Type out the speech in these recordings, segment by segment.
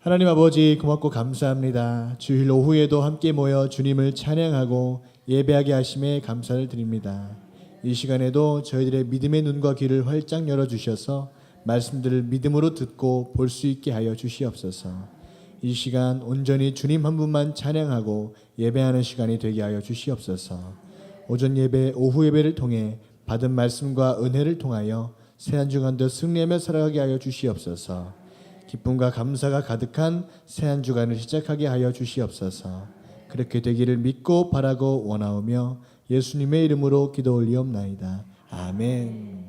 하나님 아버지 고맙고 감사합니다. 주일 오후에도 함께 모여 주님을 찬양하고 예배하게 하심에 감사를 드립니다. 이 시간에도 저희들의 믿음의 눈과 귀를 활짝 열어주셔서 말씀들을 믿음으로 듣고 볼 수 있게 하여 주시옵소서. 이 시간 온전히 주님 한 분만 찬양하고 예배하는 시간이 되게 하여 주시옵소서. 오전 예배, 오후 예배를 통해 받은 말씀과 은혜를 통하여 새 한 주간 더 승리하며 살아가게 하여 주시옵소서. 기쁨과 감사가 가득한 새 한 주간을 시작하게 하여 주시옵소서. 그렇게 되기를 믿고 바라고 원하오며 예수님의 이름으로 기도 올리옵나이다. 아멘.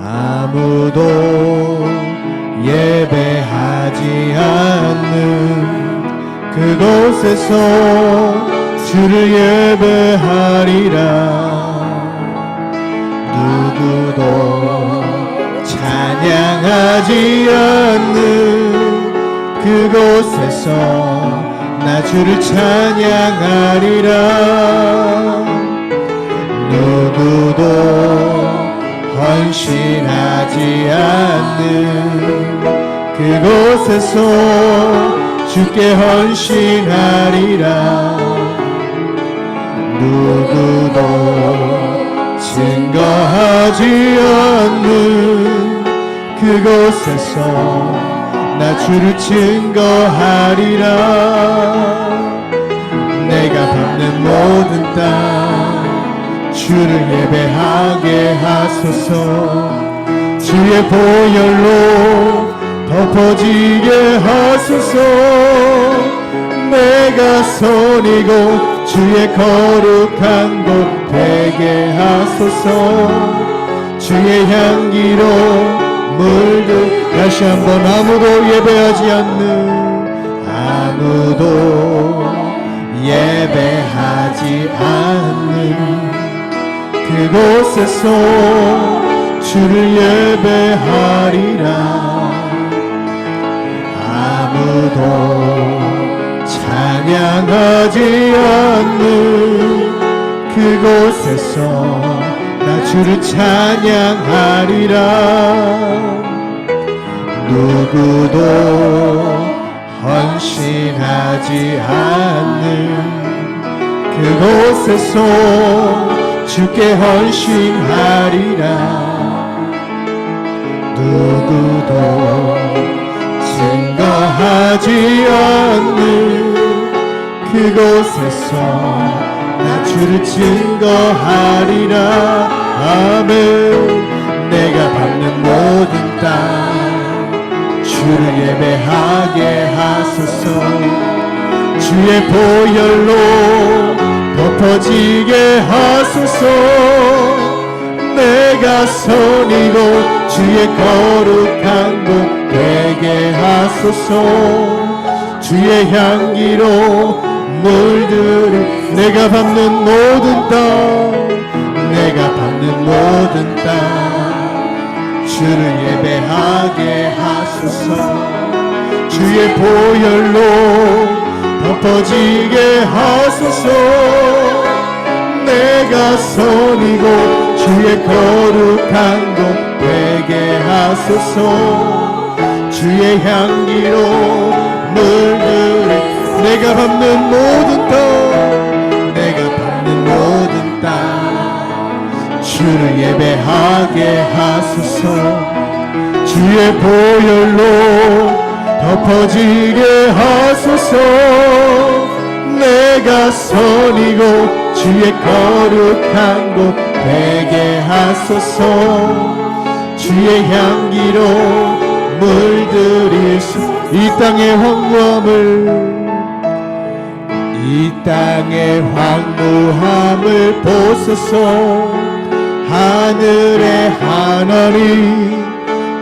아무도 예배하지 않는 그곳에서 주를 예배하리라. 누구도 찬양하지 않는 그곳에서 나 주를 찬양하리라. 누구도 헌신하지 않는 그곳에서 주께 헌신하리라. 누구도 증거하지 않는 그곳에서 나 주를 증거하리라. 내가 밟는 모든 땅 주를 예배하게 하소서. 주의 보혈로 덮어지게 하소서. 내가 선이고 주의 거룩한 곳 되게 하소서. 주의 향기로 물들. 다시 한번 아무도 예배하지 않는, 아무도 예배하지 않는 그곳에서 주를 예배하리라. 아무도 찬양하지 않는 그곳에서 나 주를 찬양하리라. 누구도 헌신하지 않는 그곳에서 주께 헌신하리라. 누구도 증거하지 않는 그곳에서 나 주를 증거하리라. 아멘. 내가 밟는 모든 땅 주를 예배하게 하소서. 주의 보혈로 덮어지게 하소서. 내가 선이고 주의 거룩한 곳 되게 하소서. 주의 향기로 물들이. 내가 밟는 모든 땅, 내가 밟는 모든 땅 주를 예배하게 하소서. 주의 보혈로 덮어지게 하소서. 내가 선이고 주의 거룩한 곳 되게 하소서. 주의 향기로 물들이. 내가 밟는 모든 땅, 내가 밟는 모든 땅 주를 예배하게 하소서. 주의 보혈로 덮어지게 하소서. 내가 선이고 주의 거룩한 곳 되게 하소서. 주의 향기로 물들일 수. 이 땅의 황무함을, 이 땅의 황무함을 보소서. 하늘의 하나님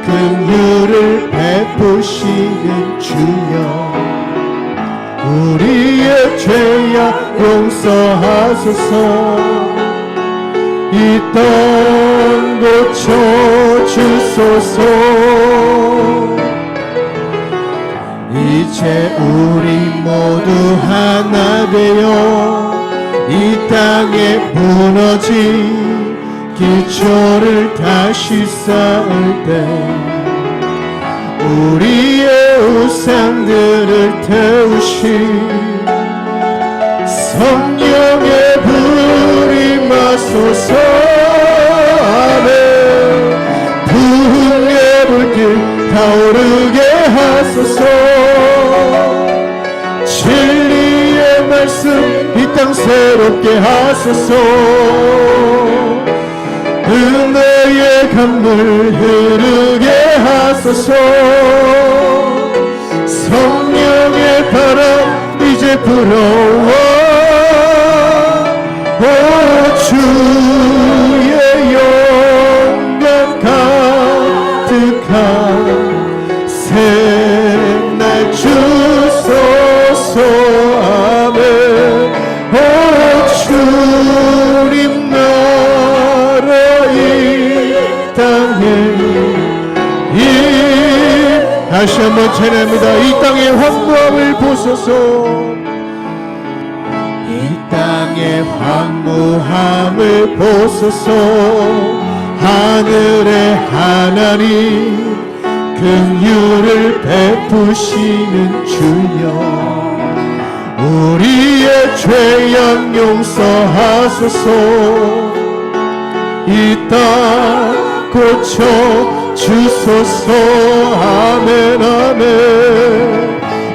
긍휼을 베푸시는 주여, 우리의 죄악 용서하소서. 이 땅 고쳐주소서. 이 이제 우리 모두 하나 되어 이 땅에 무너진 기초를 다시 쌓을 때 우리의 우상들을 태우신 성령의 불이 마소서. 아멘. 부흥의 불길 타오르게 하소서. 진리의 말씀 이 땅 새롭게 하소서. 은혜의 강물 흐르게 하소서. 성령의 바람 이제 불어와 주의 영광 가득한 새날 주소서. 아멘. 주님 나라 이 땅에 다시 한번 찬양합니다. 이 땅의 황무함을 보소서. 이 땅의 황무함을 보소서. 하늘의 하나님 긍휼을 베푸시는 주여 우리의 죄악 용서하소서. 이 땅 고쳐 주소서. 아멘 아멘.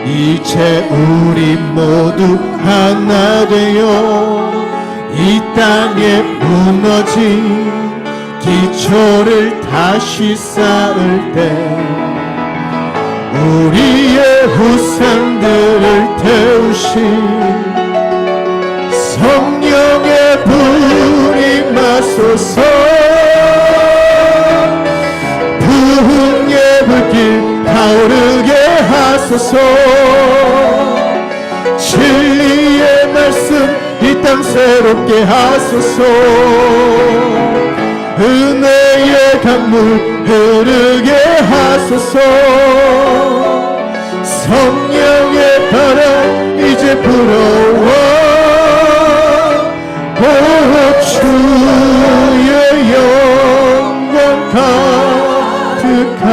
이제 우리 모두 하나 되어 이 땅에 무너진 기초를 다시 쌓을 때 우리의 후상들을 태우신 성령의 불이 마소서. 부흥의 불길 타오르게 하소서. 진리의 말씀 이 땅 새롭게 하소서. 은혜의 강물 흐르게 하소서. 성령의 바람 이제 불어와 주의 영광 가득한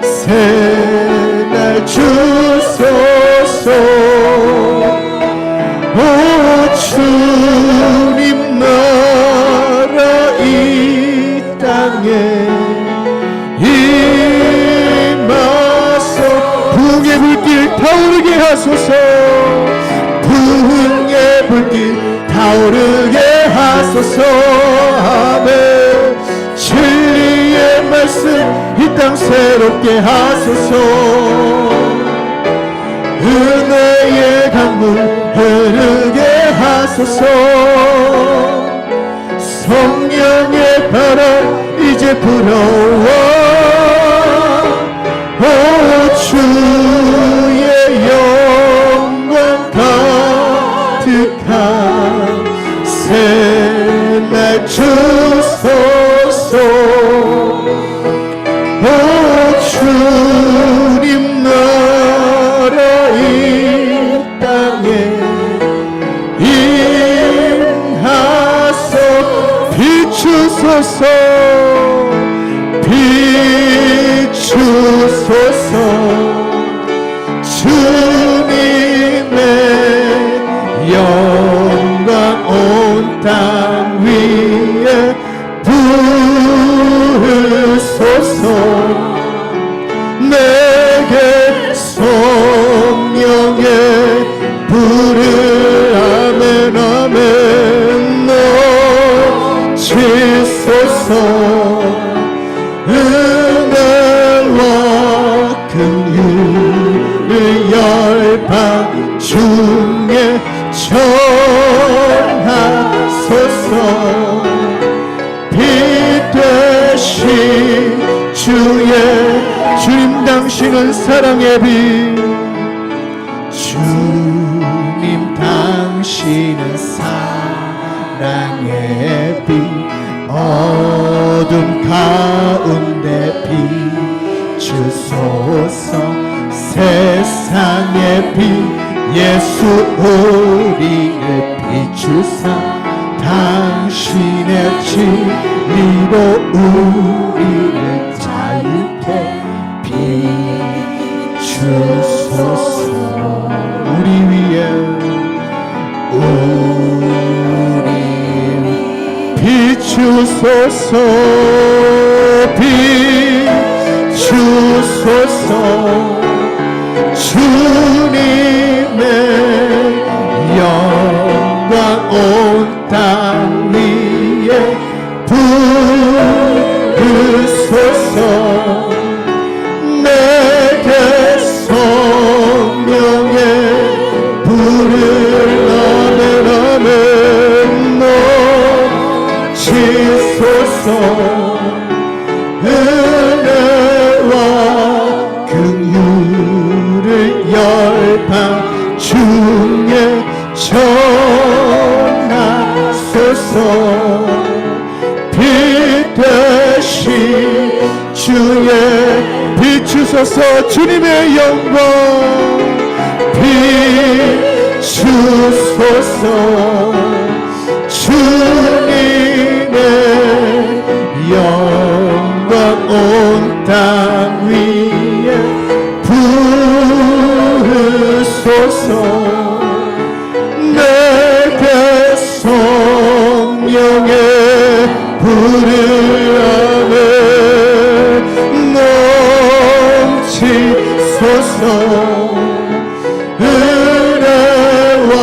새날 주소서. 주님 나라 이 땅에 임하소. 부흥의 불길 타오르게 하소서. 부흥의 불길 타오르게 하소서. 아멘. 진리의 말씀 이 땅 새롭게 하소서. 은혜의 강물 흐르게 하소서. 성령의 바람 이제 불어와 주의 영광 가득한 새날 주소서. 주님 나라 이 땅에 임하소. 비추소서. 비추소서. 주님의 영광 온 땅 위에 부으소서. 내게 성령의 불을 아멘 아멘 넘치소서. 은혜와 긍휼을 열방 중에 전하소서. 빛 되신 주님 당신은 사랑의 빛. 주님 당신은 사랑의 빛. 어둠 가운데 비추소서. 세상의 빛 예수 우리를 비추사 당신의 진리로 우리를 자유케 비추소서. 우리 위에 비추소서. 비추소서. 주님의 영광 온 땅 위에 부으소서. 내게 성령의 불을 아멘 넘치소서. 은혜와 긍휼을 열방 중에 전하소서. 빛 되신 주의 비추소서. 주님의 영광 비추소서. 주님의 영광 온 땅 위에 부으소서. 내게 성령의 불을 아멘 넘치소서. 은혜와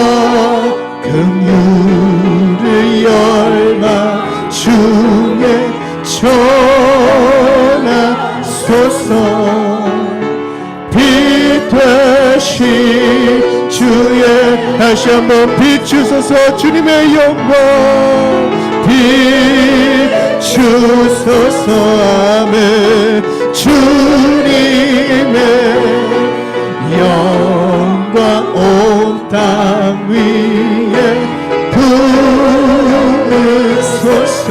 긍휼을 열망 중에 전하소서. 빛 되신 주의 다시 한번 비추소서. 주님의 영광 비추소서. 아멘. 주님의 영광 온 땅 위에 부으소서.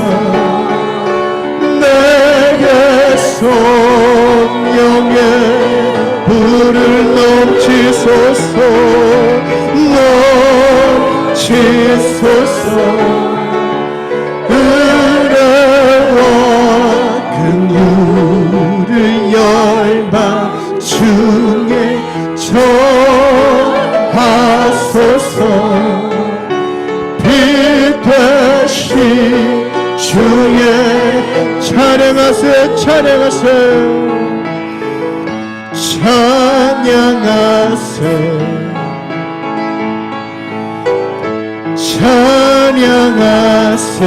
내게 성령의 불을 넘치소서. 넘치소서. 은혜와 긍휼을 열방 중에 전하소서. 빛 되신 주의 찬양하세 찬양하세 찬양하세 찬양하세.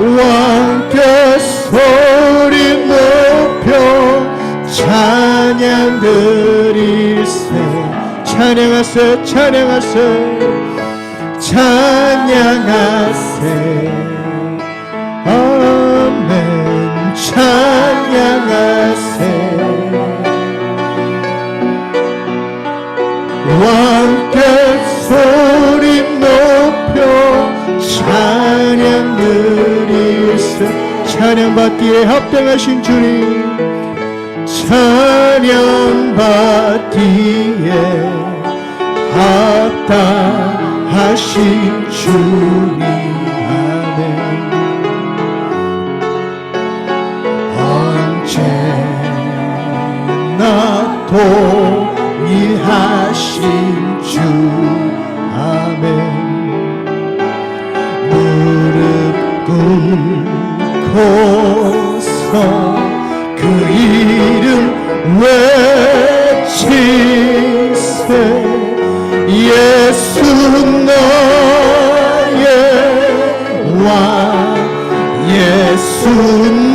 왕께 소리 높여 찬양 드릴세. 찬양하세 찬양하세 찬양하세. 아멘. 찬양하세. 왕께 소리 높여 찬양 드릴세. 찬양받기에 합당하신 주님 찬양받기에 합당하신 주님 아멘. 언제나 동일하신 주 아멘. 무릎 꿇고서 그 이름 외치세. 예수 너의 왕 예수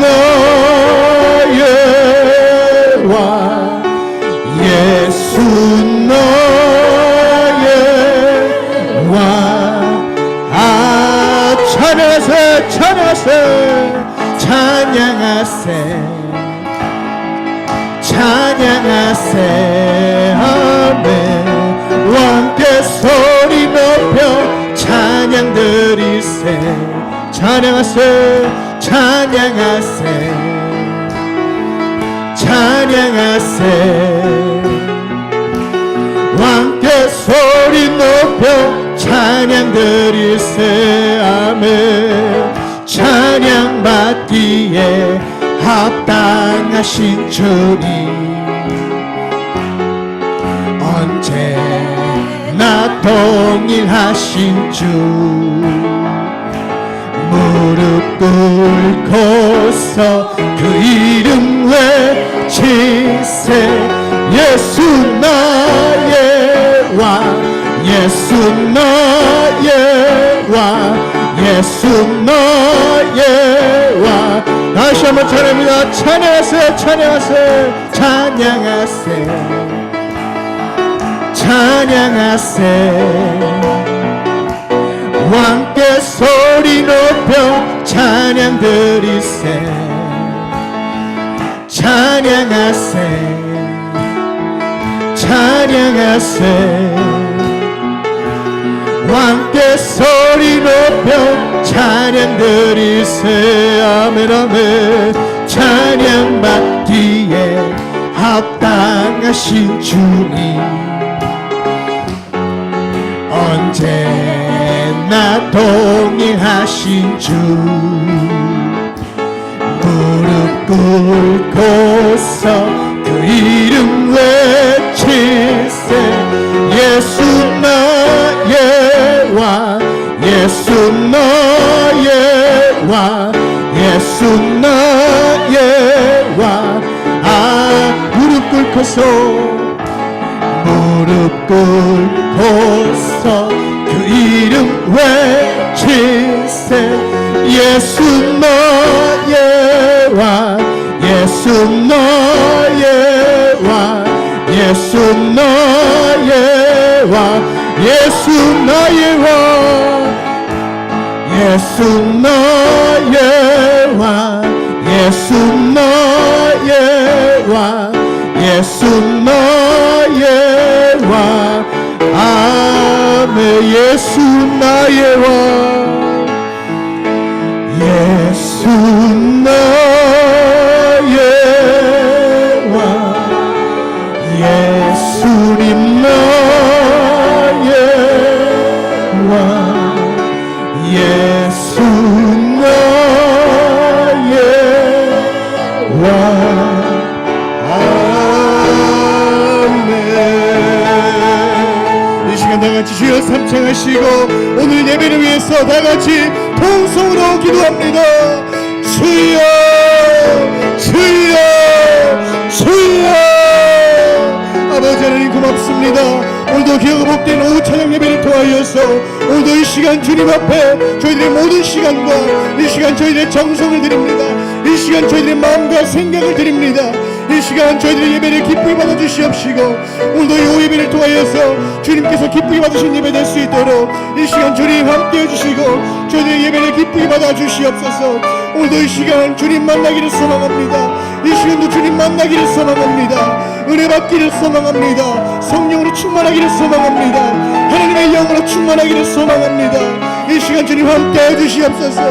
너의 왕 예수 너의 왕. 아 찬양하세 찬양하세 찬양하세 찬양하세. 아멘. 왕께 소리 높여 찬양 드리세. 찬양하세 찬양하세. 찬양 드리세. 아멘. 찬양 받기에 합당하신 주님, 언제나 동일하신 주, 무릎 꿇고서 그 이름 외치세. 예수 나의 왕, 예수 나의 왕, 예수 나의 왕. 다시 한번 찬양합니다. 찬양하세, 찬양하세, 찬양하세, 찬양하세. 왕께 소리 높여 찬양 드리세. 찬양하세, 찬양하세. 왕께 소리 높여 찬양 드리세. 아멘 아멘. 찬양 받기에 합당하신 주님, 언제나 동일하신 주, 무릎 꿇고서 그 이름 외칠세. 예수 나의 왕, 예수 나의 왕, 예수 나의 왕. 아, 무릎 꿇고서, 무릎 꿇고서 그 이름 외칠세. 예수 나의 왕, 예수 나의 왕, 예수 나의 왕, 예수 나의 왕, 예수 나의 왕, 예수 나의 왕, 예수 나의 왕. 아멘. 예수 나의 왕, 예수 나의 왕, 예수님 나의 왕, 예수 나의 왕. 아멘. 이 시간 다같이 주여 삼창하시고 오늘 예배를 위해서 다같이 통성으로 기도합니다. 주여, 주여, 주여. 아버지 하나님 고맙습니다. 오늘도 기회가 복된 오후 찬양 예배를 통하여서 오늘도 이 시간 주님 앞에 저희들의 모든 시간과 이 시간 저희들의 정성을 드립니다. 이 시간 저희들의 마음과 생각을 드립니다. 이 시간 저희들의 예배를 기쁘게 받아주시옵시고 오늘도 이 오후 예배를 통하여서 주님께서 기쁘게 받으신 예배 될 수 있도록 이 시간 주님 함께 해주시고 저희들의 예배를 기쁘게 받아주시옵소서. 오늘도 이 시간 주님 만나기를 소망합니다. 이 시간도 주님 만나기를 소망합니다. 은혜 받기를 소망합니다. 성령으로 충만하기를 소망합니다. 하나님의 영으로 충만하기를 소망합니다. 이 시간 주님 함께 해주시옵소서.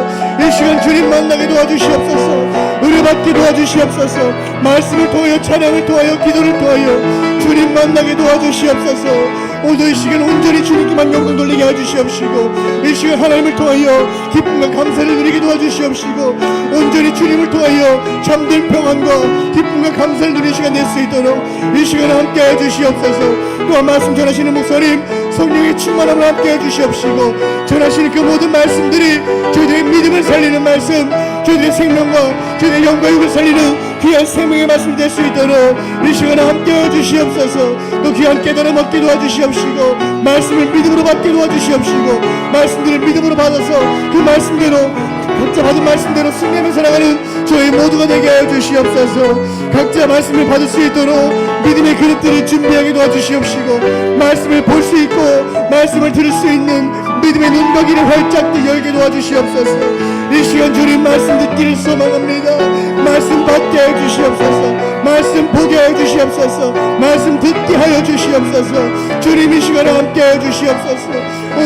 이 시간 주님 만나게 도와주시옵소서. 은혜 받게 도와주시옵소서. 말씀을 통하여 찬양을 통하여 기도를 통하여 주님 만나게 도와주시옵소서. 오늘도 이 시간 온전히 주님께만 영광 돌리게 해주시옵시고 이 시간 하나님을 통하여 기쁨과 감사를 누리게 도와주시옵시고 온전히 주님을 통하여 참된 평안과 기쁨과 감사를 누리는 시간 될 수 있도록 이 시간 함께 해주시옵소서. 또한 말씀 전하시는 목사님 성령의 충만함을 함께 해주시옵시고 전하시는 그 모든 말씀들이 저희들의 믿음을 살리는 말씀, 저희들의 생명과 저희들의 영과 육을 살리는 귀한 생명의 말씀이 될 수 있도록 이 시간에 함께 해주시옵소서. 또 귀한 깨달음 얻게 도와주시옵시고 말씀을 믿음으로 받게 도와주시옵시고 말씀들을 믿음으로 받아서 그 말씀대로 각자 받은 말씀대로 승리하며 살아가는 저희 모두가 되게 해주시옵소서. 각자 말씀을 받을 수 있도록 믿음의 그릇들을 준비하게 도와주시옵시고 말씀을 볼 수 있고 말씀을 들을 수 있는 믿음의 눈과 귀를 활짝 열게 도와주시옵소서. 이 시간 주님 말씀 듣기를 소망합니다. 말씀 받게 해주시옵소서. 말씀 보게 하여 주시옵소서. 말씀 듣게 하여 주시옵소서. 주님 이 시간에 함께 하여 주시옵소서.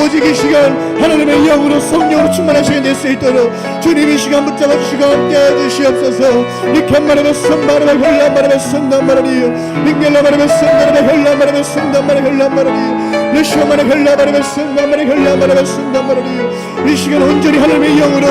오직 이 시간 하나님의 영으로 성령으로 충만한 시간 될 수 있도록 주님 이 시간 붙잡아 주시고 함께 하여 주시옵소서. 니칸마라베 선바라베 혈란바라베 선단바라리요 닝겔라바라베 선바라베 혈란바라베 선단바라베 혈란바라리요 예수만의 혈라바라베 선단바라베 혈란바라베 선단바라리요 이 시간 온전히 하나님의 영으로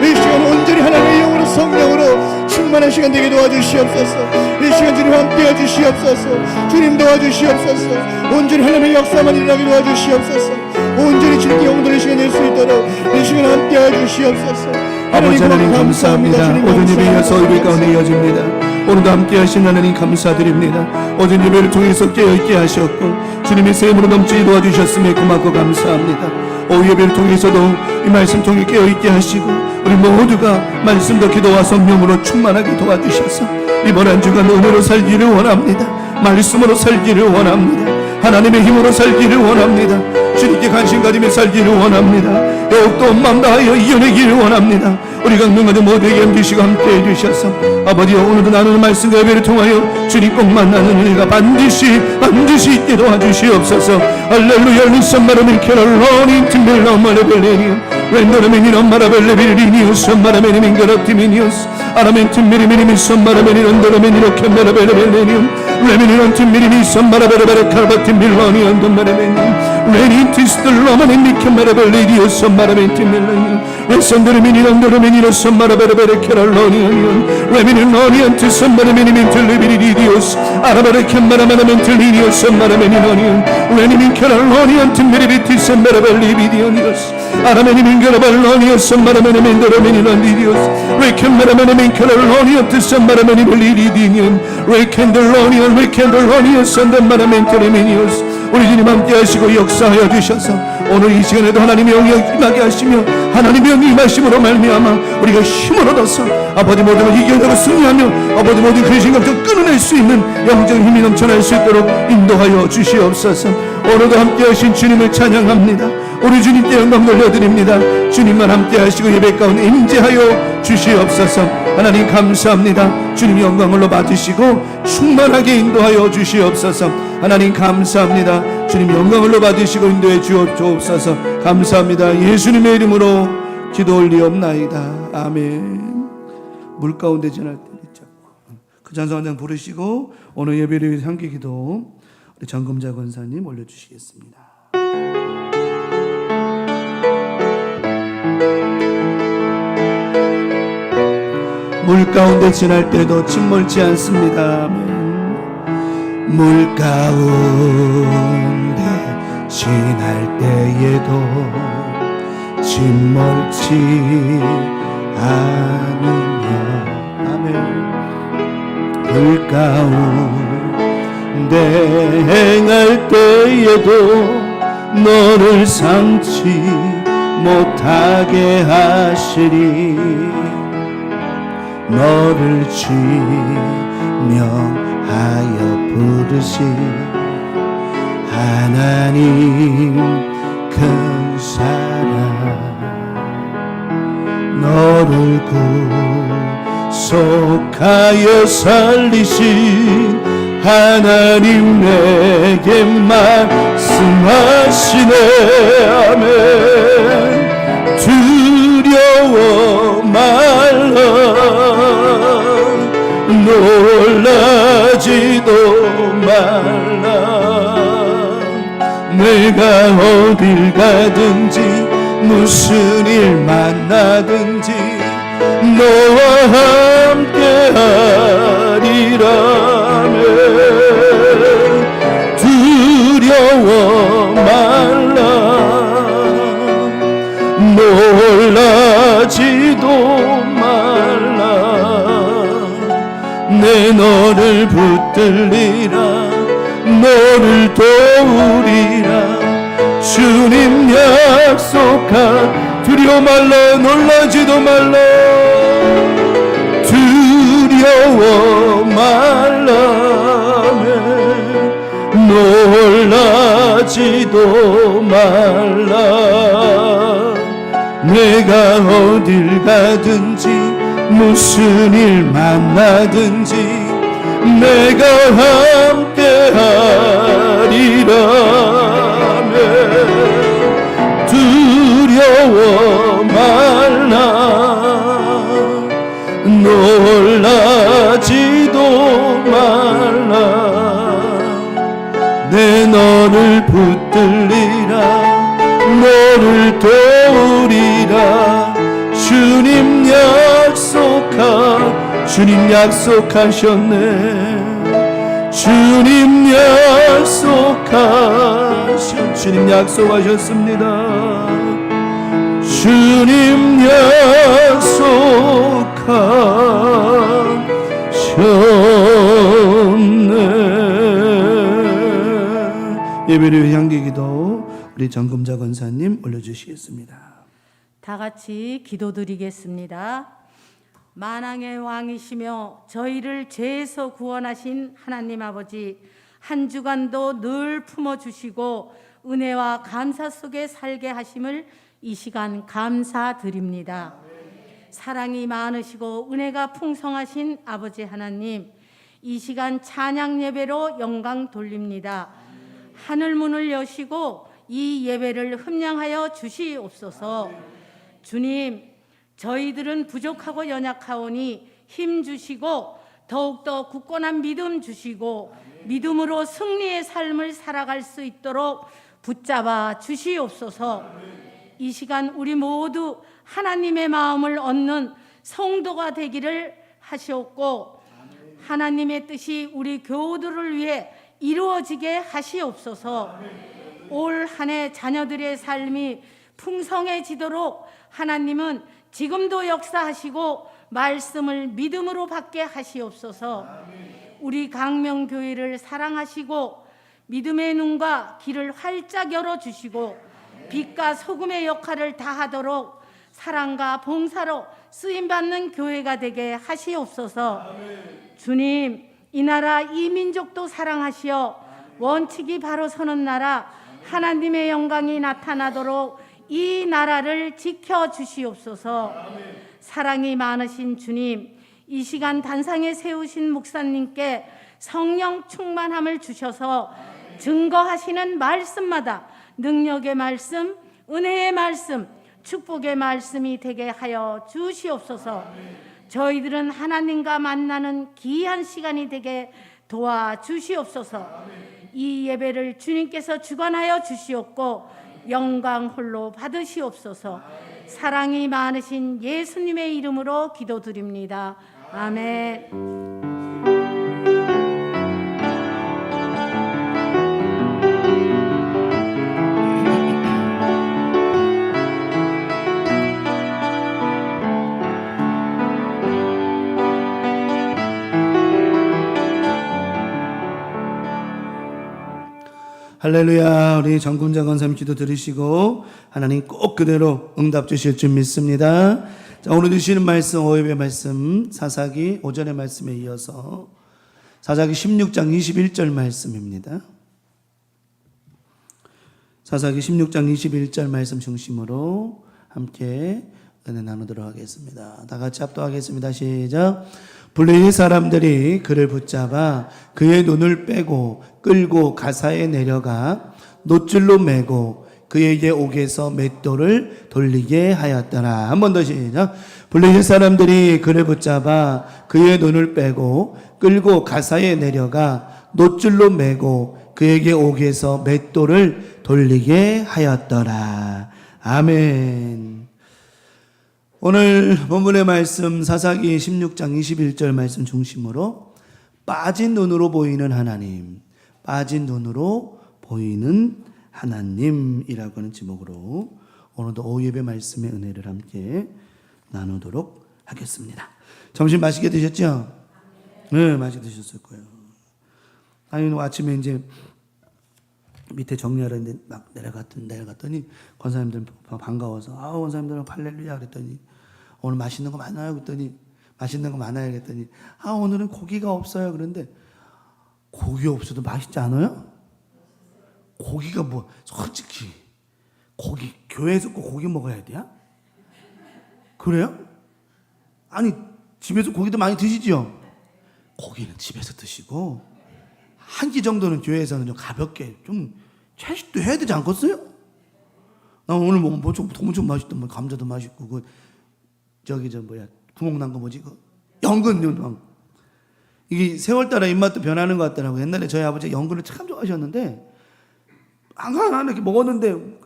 이 시간 온전히 하나님의 영으로 성령으로 충만한 시간 되게 도와주시옵소서. 이 시간 주님 함께 해주시옵소서. 주님 도와주시옵소서. 온전히 하나님의 역사만 일어나게 도와주시옵소서. 온전히 주님께 영광의 시간 될 수 있도록 이 시간 함께 해주시옵소서. 아버지 하나님 감사합니다. 오전 예배 이어서 예배 가운데 이어집니다. 오늘도 함께 하신 하나님 감사드립니다. 오전 예배를 통해서 깨어있게 하셨고 주님의 세임으로 넘치게 도와주셨음에 고맙고 감사합니다. 오후 예배를 통해서도 이 말씀 통해 깨어있게 하시고 우리 모두가 말씀과 기도와 성령으로 충만하게 도와주셔서 이번 한 주간 은혜로 살기를 원합니다. 말씀으로 살기를 원합니다. 하나님의 힘으로 살기를 원합니다. 주님께 관심 가지며 살기를 원합니다. 더욱더 온 마음 다하여 이겨내기를 원합니다. 우리 강명가들 모두에게 힘주시고 함께 해주셔서 아버지여 오늘도 나누는 말씀과 예배를 통하여 주님 꼭 만나는 은혜가 반드시 있게 도와주시옵소서. 할렐루야 리선마라멘 캐럴로니 팀벨라마레벨레니움 렌더르메니 엄마라벨레비리니우스 엄마라메니민 가라티미니우스 아라멘 팀미리미니미 선마라메니 런더르메니 로켓메라벨레벨레니움 레미니런 팀미리미 선마라베레베레 칼바팀빌로니 언더마라메니 레니티스들로마니 미켓메라벨레디오 선마라멘 팀밀레니 레선더르메니 런더르메니로 선마라베레베레 캐럴로니언 레미니 노니언트 선마라메니 민틀리비리디오스 아라베레 캔마라마라멘 틀리니오 선마라메니 노니언 레니민 캐럴로니언 팀미리비티 선마라벨리비디오니오스 아라메니 민가라발로니오 선마라메니 민더르메니 런디디오스 레캔마라메니 캐럴로니언트 선마라메니 벨리디니언 레캔들로니언 레캔들로니언 선마라멘 틀리미니오스 우리 주님 함께 하시고 역사하여 주셔서 오늘 이 시간에도 하나님의 영이 임하게 하시며 하나님의 영이 임하심으로 말미암아 우리가 힘을 얻어서 아버지 모든 이겨내고 승리하며 아버지 모든 그 생각도 끊어낼 수 있는 영적 힘이 넘쳐날 수 있도록 인도하여 주시옵소서. 오늘도 함께 하신 주님을 찬양합니다. 우리 주님께 영광 돌려드립니다. 주님만 함께 하시고 예배 가운데 임재하여 주시옵소서. 하나님 감사합니다. 주님 영광으로 받으시고 충만하게 인도하여 주시옵소서. 하나님 감사합니다. 주님 영광으로 받으시고 인도해 주옵소서. 감사합니다. 예수님의 이름으로 기도 올리옵나이다. 아멘. 물 가운데 지날 때 그 찬송 한 장 부르시고 오늘 예배를 위해 함께 기도 우리 정금자 권사님 올려주시겠습니다. 물 가운데 지날 때도 침몰치 않습니다. 물 가운데 지날 때에도 침몰치 않으며 아멘. 불 가운데 행할 때에도 너를 삼지 못하게 하시리 너를 지명하여 부르신 하나님 큰 사랑 너를 구속하여 살리신 하나님 내게 말씀하시네 아멘. 두려워 말라 놀라지도 말라 내가 어딜 가든지 무슨 일 만나든지 너와 함께 하리라며 두려워 말라 놀라지도 말라 내 너를 붙들리라 너를 도우리라 주님 약속한 두려워 말라 놀라지도 말라 두려워 말라 놀라지도 말라 내가 어딜 가든지 무슨 일 만나든지 내가 함께하리라면 두려워 말라. 놀라지도 말라. 내 너를 붙들리라. 너를 도우리라. 주님 약속하셨네. 주님 약속하셨습니다. 주님 약속하셨네. 예배를 위해 향기기도 우리 정금자 권사님 올려주시겠습니다. 다 같이 기도드리겠습니다. 만왕의 왕이시며 저희를 죄에서 구원하신 하나님 아버지, 한 주간도 늘 품어주시고 은혜와 감사 속에 살게 하심을 이 시간 감사드립니다. 사랑이 많으시고 은혜가 풍성하신 아버지 하나님, 이 시간 찬양 예배로 영광 돌립니다. 하늘 문을 여시고 이 예배를 흠량하여 주시옵소서. 주님, 저희들은 부족하고 연약하오니 힘 주시고 더욱더 굳건한 믿음 주시고 믿음으로 승리의 삶을 살아갈 수 있도록 붙잡아 주시옵소서. 이 시간 우리 모두 하나님의 마음을 얻는 성도가 되기를 하시옵고 하나님의 뜻이 우리 교우들을 위해 이루어지게 하시옵소서. 올 한 해 자녀들의 삶이 풍성해지도록 하나님은 지금도 역사하시고 말씀을 믿음으로 받게 하시옵소서. 우리 강명교회를 사랑하시고 믿음의 눈과 귀를 활짝 열어주시고 빛과 소금의 역할을 다하도록 사랑과 봉사로 쓰임받는 교회가 되게 하시옵소서. 주님, 이 나라 이 민족도 사랑하시어 원칙이 바로 서는 나라, 하나님의 영광이 나타나도록 이 나라를 지켜주시옵소서. 사랑이 많으신 주님, 이 시간 단상에 세우신 목사님께 성령 충만함을 주셔서 증거하시는 말씀마다 능력의 말씀, 은혜의 말씀, 축복의 말씀이 되게 하여 주시옵소서. 저희들은 하나님과 만나는 귀한 시간이 되게 도와주시옵소서. 이 예배를 주님께서 주관하여 주시옵고 영광 홀로 받으시옵소서. 사랑이 많으신 예수님의 이름으로 기도드립니다. 아멘. 할렐루야. 우리 정금자 권사님 기도 들으시고 하나님 꼭 그대로 응답 주실 줄 믿습니다. 자, 오늘 주시는 말씀, 오예배 말씀, 사사기 5절의 말씀에 이어서 사사기 16장 21절 말씀입니다. 사사기 16장 21절 말씀 중심으로 함께 은혜 나누도록 하겠습니다. 다 같이 합독하겠습니다. 시작. 블레셋 사람들이 그를 붙잡아 그의 눈을 빼고 끌고 가사에 내려가 놋줄로 매고 그에게 옥에서 맷돌을 돌리게 하였더라. 한 번 더 시작. 블레셋 사람들이 그를 붙잡아 그의 눈을 빼고 끌고 가사에 내려가 놋줄로 매고 그에게 옥에서 맷돌을 돌리게 하였더라. 아멘. 오늘 본문의 말씀 사사기 16장 21절 말씀 중심으로 빠진 눈으로 보이는 하나님, 빠진 눈으로 보이는 하나님이라고 하는 제목으로 오늘도 오예배 말씀의 은혜를 함께 나누도록 하겠습니다. 점심 맛있게 드셨죠? 네, 맛있게 드셨을 거예요. 아니, 아침에 이제 밑에 정리하러 막 내려갔더니 권사님들 반가워서 권사님들 할렐루야 그랬더니 오늘 맛있는 거 많아요 그랬더니 맛있는 거 많아요 그랬더니 오늘은 고기가 없어요. 그런데 고기 없어도 맛있지 않아요? 고기가 뭐 솔직히 고기 교회에서 꼭 고기 먹어야 돼요? 그래요? 아니 집에서 고기도 많이 드시죠? 고기는 집에서 드시고 한 끼 정도는 교회에서는 좀 가볍게 좀 채식도 해야 되지 않겠어요? 나 오늘 뭐좀 너무 좀 맛있던 뭐 감자도 맛있고 그 저기 저 뭐야 구멍 난 거 뭐지 그 연근 이게 세월 따라 입맛도 변하는 것 같더라고. 옛날에 저희 아버지 연근을 참 좋아하셨는데 하나 이렇게 먹었는데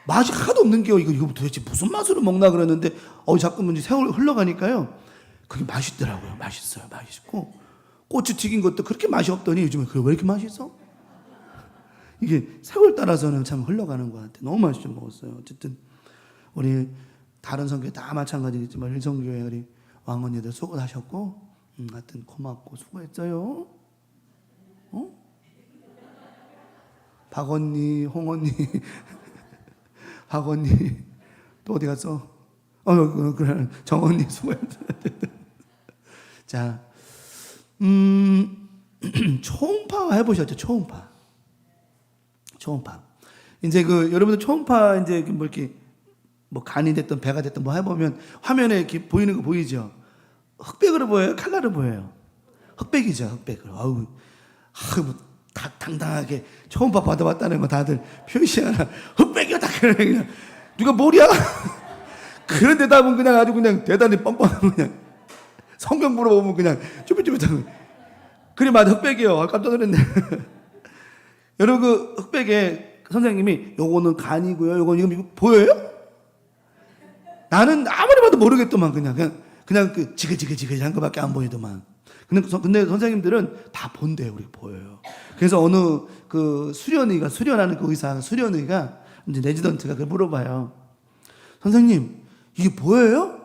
맛이 하나도 없는 게 이거 도대체 무슨 맛으로 먹나 그러는데 자꾸만 세월 흘러가니까요 그게 맛있더라고요. 맛있어요. 맛있고 고추 튀긴 것도 그렇게 맛이 없더니 요즘에 그게 왜 이렇게 맛있어? 이게 세월 따라서는 참 흘러가는 것 같아. 너무 맛있게 먹었어요. 어쨌든 우리 다른 성교회 다 마찬가지겠지만 일성교회 우리 왕언니들 수고하셨고 하여튼 고맙고 수고했어요. 박언니, 홍언니, 박언니 또 어디 갔어? 그래 정언니 수고했어요. 자, 초음파 해보셨죠? 초음파. 이제 여러분들 초음파 이제 뭐 이렇게 뭐 간이 됐든 배가 됐든 뭐 해보면 화면에 이렇게 보이는 거 보이죠? 흑백으로 보여요? 칼라로 보여요? 흑백이죠, 흑백으로. 뭐 당당하게 초음파 받아봤다는 거 다들 표시하나. 흑백이다, 그냥. 누가 머리야? 그런 대답은 그냥 아주 그냥 대단히 뻔뻔하고 그냥 성경 물어보면 그냥 쭈뼛쭈뼛하고. 그래, 맞아, 흑백이요. 깜짝 놀랐네. 여러분, 그 흑백에 선생님이 요거는 간이고요. 이거 보여요? 나는 아무리 봐도 모르겠더만 그냥 그 지그지그 한 거밖에 안 보이더만. 근데 선생님들은 다 본대요. 우리 보여요. 그래서 어느 그 수련하는 그 의사 수련의가 이제 레지던트가 그걸 물어봐요. 선생님, 이게 보여요?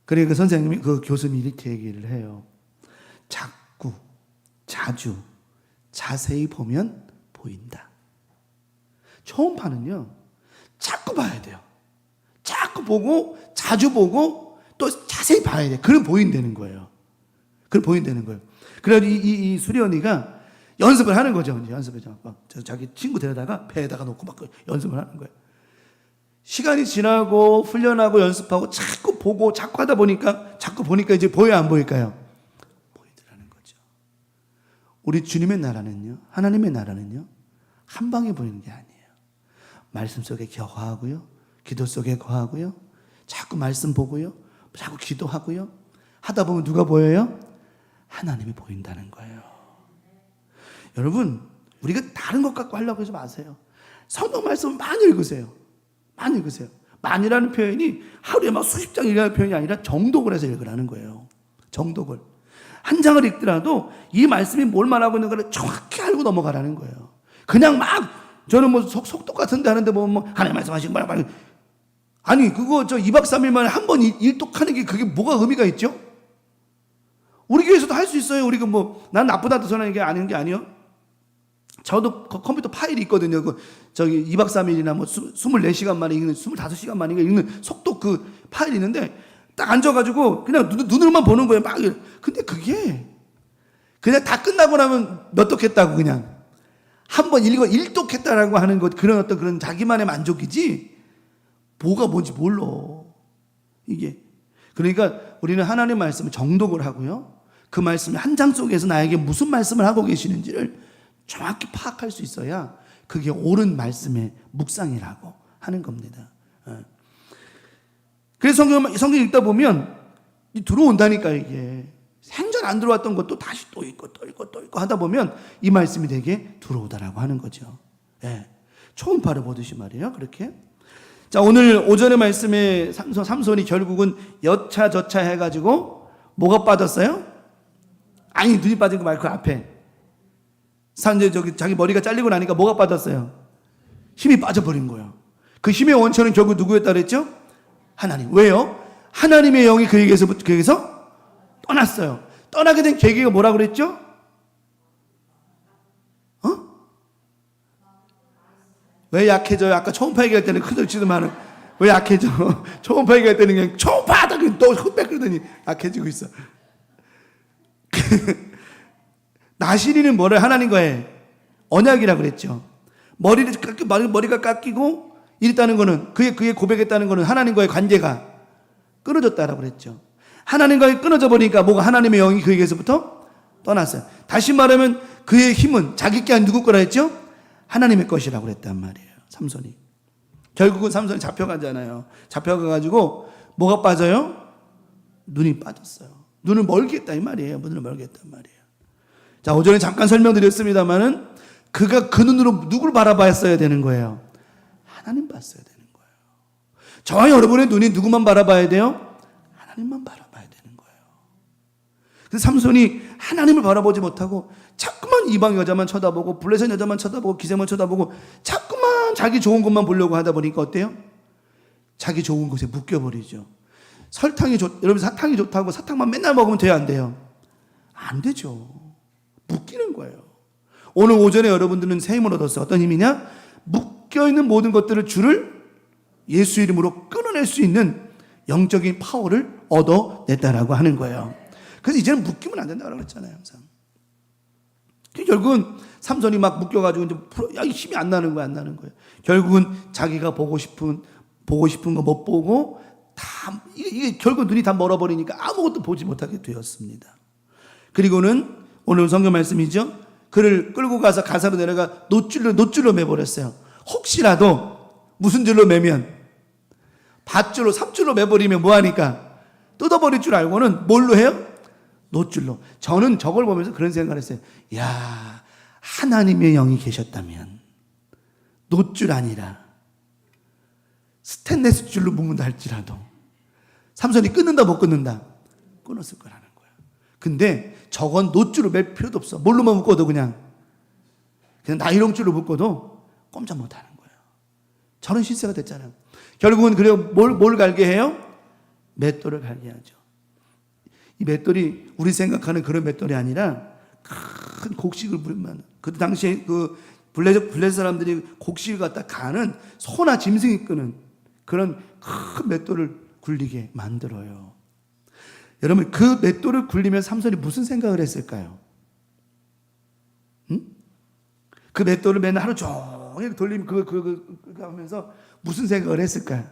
그래 그 선생님이 그 교수님이 이렇게 얘기를 해요. 자꾸 자주 자세히 보면 보인다. 초음파는요 자꾸 봐야 돼요. 자꾸 보고 자주 보고 또 자세히 봐야 돼. 그럼 보인다는 거예요. 그래서 이 수련이가 연습을 하는 거죠. 이제 연습을 자기 친구 데려다가 배에다가 놓고 막 연습을 하는 거예요. 시간이 지나고 훈련하고 연습하고 자꾸 보고 자꾸 하다 보니까 이제 보여요, 안 보일까요? 보이더라는 거죠. 우리 주님의 나라는요, 하나님의 나라는요, 한 방에 보이는 게 아니에요. 말씀 속에 거하고요, 기도 속에 거하고요, 자꾸 말씀 보고요, 자꾸 기도하고요. 하다 보면 누가 보여요? 하나님이 보인다는 거예요. 여러분, 우리가 다른 것 갖고 하려고 하지 마세요. 성경 말씀 많이 읽으세요. 많이라는 표현이 하루에 막 수십 장 읽는 표현이 아니라 정독을 해서 읽으라는 거예요. 정독을. 한 장을 읽더라도 이 말씀이 뭘 말하고 있는가를 정확히 알고 넘어가라는 거예요. 그냥 막 저는 뭐 속독 같은데 하는데 뭐 하나님 말씀하신 거야. 아니 그거 저 2박 3일 만에 한 번 일독하는 게 그게 뭐가 의미가 있죠? 우리 교회에서도 할 수 있어요. 우리가 난 나쁘다도 저는 이게 아닌 게 아니요. 저도 컴퓨터 파일이 있거든요. 저기 2박 3일이나 24시간 만에 읽는, 25시간 만에 읽는 속독 그 파일이 있는데 딱 앉아가지고 그냥 눈으로만 보는 거예요. 막. 근데 그게 그냥 다 끝나고 나면 몇 독했다고 그냥. 한 번 일독했다라고 하는 것, 그런 자기만의 만족이지 뭐가 뭔지 몰라. 이게. 그러니까 우리는 하나님의 말씀을 정독을 하고요. 그 말씀이 한 장 속에서 나에게 무슨 말씀을 하고 계시는지를 정확히 파악할 수 있어야 그게 옳은 말씀의 묵상이라고 하는 겁니다. 그래서 성경 읽다 보면 들어온다니까 이게. 생전 안 들어왔던 것도 다시 또 읽고 하다 보면 이 말씀이 되게 들어오다라고 하는 거죠. 초음파를 보듯이 말이에요. 그렇게. 자, 오늘 오전의 말씀에 삼손이 결국은 여차저차 해가지고 뭐가 빠졌어요? 아니, 눈이 빠진 거 말고 그 앞에. 자기 머리가 잘리고 나니까 뭐가 빠졌어요? 힘이 빠져버린 거예요. 그 힘의 원천은 결국 누구였다 그랬죠? 하나님. 왜요? 하나님의 영이 그에게서 떠났어요. 떠나게 된 계기가 뭐라고 그랬죠? 왜 약해져요? 아까 초음파 얘기할 때는 크지도 왜 약해져? 초음파 얘기할 때는 그냥 초음파다 또 흑백 그러더니 약해지고 있어. 나시리는 뭐를 하나님과의 언약이라고 그랬죠. 머리가 깎이고 이랬다는 거는 그의 고백했다는 거는 하나님과의 관계가 끊어졌다라고 그랬죠. 하나님과의 끊어져 버리니까 뭐가 하나님의 영이 그에게서부터 떠났어요. 다시 말하면 그의 힘은 자기 게 아닌 누구 거라 했죠? 하나님의 것이라고 그랬단 말이에요. 삼손이. 결국은 삼손이 잡혀가잖아요. 잡혀가가지고 뭐가 빠져요? 눈이 빠졌어요. 눈을 멀게 했다 이 말이에요. 눈을 멀게 했단 말이에요. 자, 오전에 잠깐 설명드렸습니다만은 그가 그 눈으로 누구를 바라봤어야 되는 거예요? 하나님 봤어야 되는 거예요. 저와 여러분의 눈이 누구만 바라봐야 돼요? 하나님만 바라봐야 되는 거예요. 그래서 삼손이 하나님을 바라보지 못하고 자꾸만 이방 여자만 쳐다보고 블레셋 여자만 쳐다보고 기생만 쳐다보고 자꾸만 자기 좋은 것만 보려고 하다 보니까 어때요? 자기 좋은 곳에 묶여버리죠. 여러분 사탕이 좋다고 사탕만 맨날 먹으면 돼요, 안 돼요? 안 되죠. 묶이는 거예요. 오늘 오전에 여러분들은 새 힘을 얻었어요. 어떤 힘이냐? 묶여있는 모든 것들을 줄을 예수 이름으로 끊어낼 수 있는 영적인 파워를 얻어냈다라고 하는 거예요. 그래서 이제는 묶이면 안 된다고 그랬잖아요, 항상. 결국은 삼손이 막 묶여가지고 이제 힘이 안 나는 거예요, 안 나는 거예요. 결국은 자기가 보고 싶은 거 못 보고 이게 결국 눈이 다 멀어버리니까 아무것도 보지 못하게 되었습니다. 그리고는 오늘 성경 말씀이죠. 그를 끌고 가서 가사로 내려가 노줄로 매버렸어요. 혹시라도 무슨 줄로 매면 밧줄로 3줄로 매버리면 뭐하니까 뜯어버릴 줄 알고는 뭘로 해요? 노줄로. 저는 저걸 보면서 그런 생각을 했어요. 야, 하나님의 영이 계셨다면 노줄 아니라 스테인레스 줄로 묶는다 할지라도 삼손이 끊는다 못 끊는다? 끊었을 거라는 거예요. 근데 저건 노줄로 맬 필요도 없어. 뭘로만 묶어도 그냥 나이롱줄로 묶어도 꼼짝 못하는 거예요. 저런 실세가 됐잖아요. 결국은 그래요. 뭘 갈게 해요? 맷돌을 갈게 하죠. 이 맷돌이 우리 생각하는 그런 맷돌이 아니라 큰 곡식을 부리면 그 당시에 그 블레셋 사람들이 곡식을 갖다 가는 소나 짐승이 끄는 그런 큰 맷돌을 굴리게 만들어요. 여러분 그 맷돌을 굴리면 삼손이 무슨 생각을 했을까요? 그 맷돌을 맨날 하루 종일 돌리면 그거 하면서 무슨 생각을 했을까요?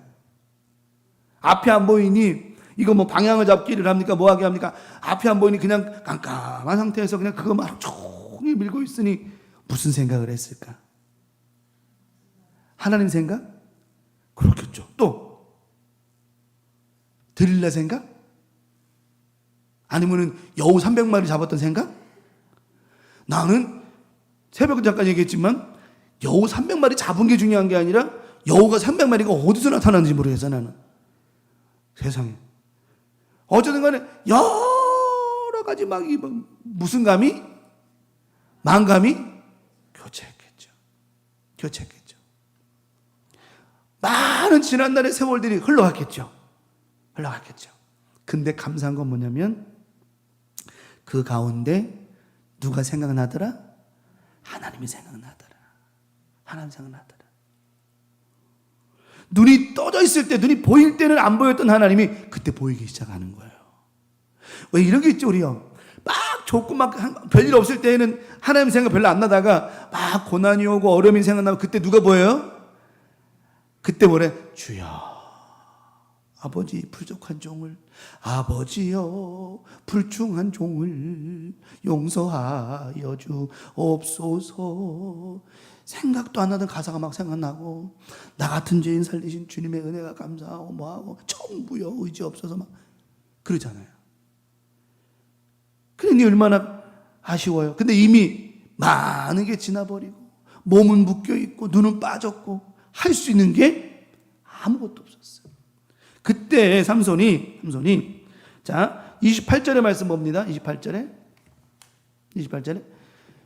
앞이 안 보이니 이거 뭐 방향을 잡기를 합니까? 뭐 하게 합니까? 앞이 안 보이니 그냥 깜깜한 상태에서 그냥 그거만 하루 종일 밀고 있으니 무슨 생각을 했을까? 하나님 생각? 그렇겠죠. 또 드릴라 생각? 아니면은 여우 300마리 잡았던 생각? 나는 새벽에 잠깐 얘기했지만 여우 300마리 잡은 게 중요한 게 아니라 여우가 300마리가 어디서 나타나는지 모르겠어 나는. 세상에. 어쨌든 간에 여러 가지 막 무슨 감이? 만감이? 교체했겠죠. 많은 지난날의 세월들이 흘러갔겠죠. 근데 감사한 건 뭐냐면 그 가운데 누가 생각나더라? 하나님이 생각나더라. 눈이 떠져 있을 때, 눈이 보일 때는 안 보였던 하나님이 그때 보이기 시작하는 거예요. 왜 이런 게 있죠, 우리요? 막 좋고 막 별일 없을 때에는 하나님 생각 별로 안 나다가 막 고난이 오고 어려움이 생각나면 그때 누가 보여요? 그때 뭐래? 주여. 아버지 부족한 종을 아버지여 불충한 종을 용서하여 주옵소서. 생각도 안 하던 가사가 막 생각나고 나 같은 죄인 살리신 주님의 은혜가 감사하고 뭐하고 천부여 의지 없어서 막 그러잖아요. 그러니 얼마나 아쉬워요. 근데 이미 많은 게 지나버리고 몸은 묶여있고 눈은 빠졌고 할 수 있는 게 아무것도 없었어요. 그때 삼손이 자 28절의 말씀 봅니다. 28절에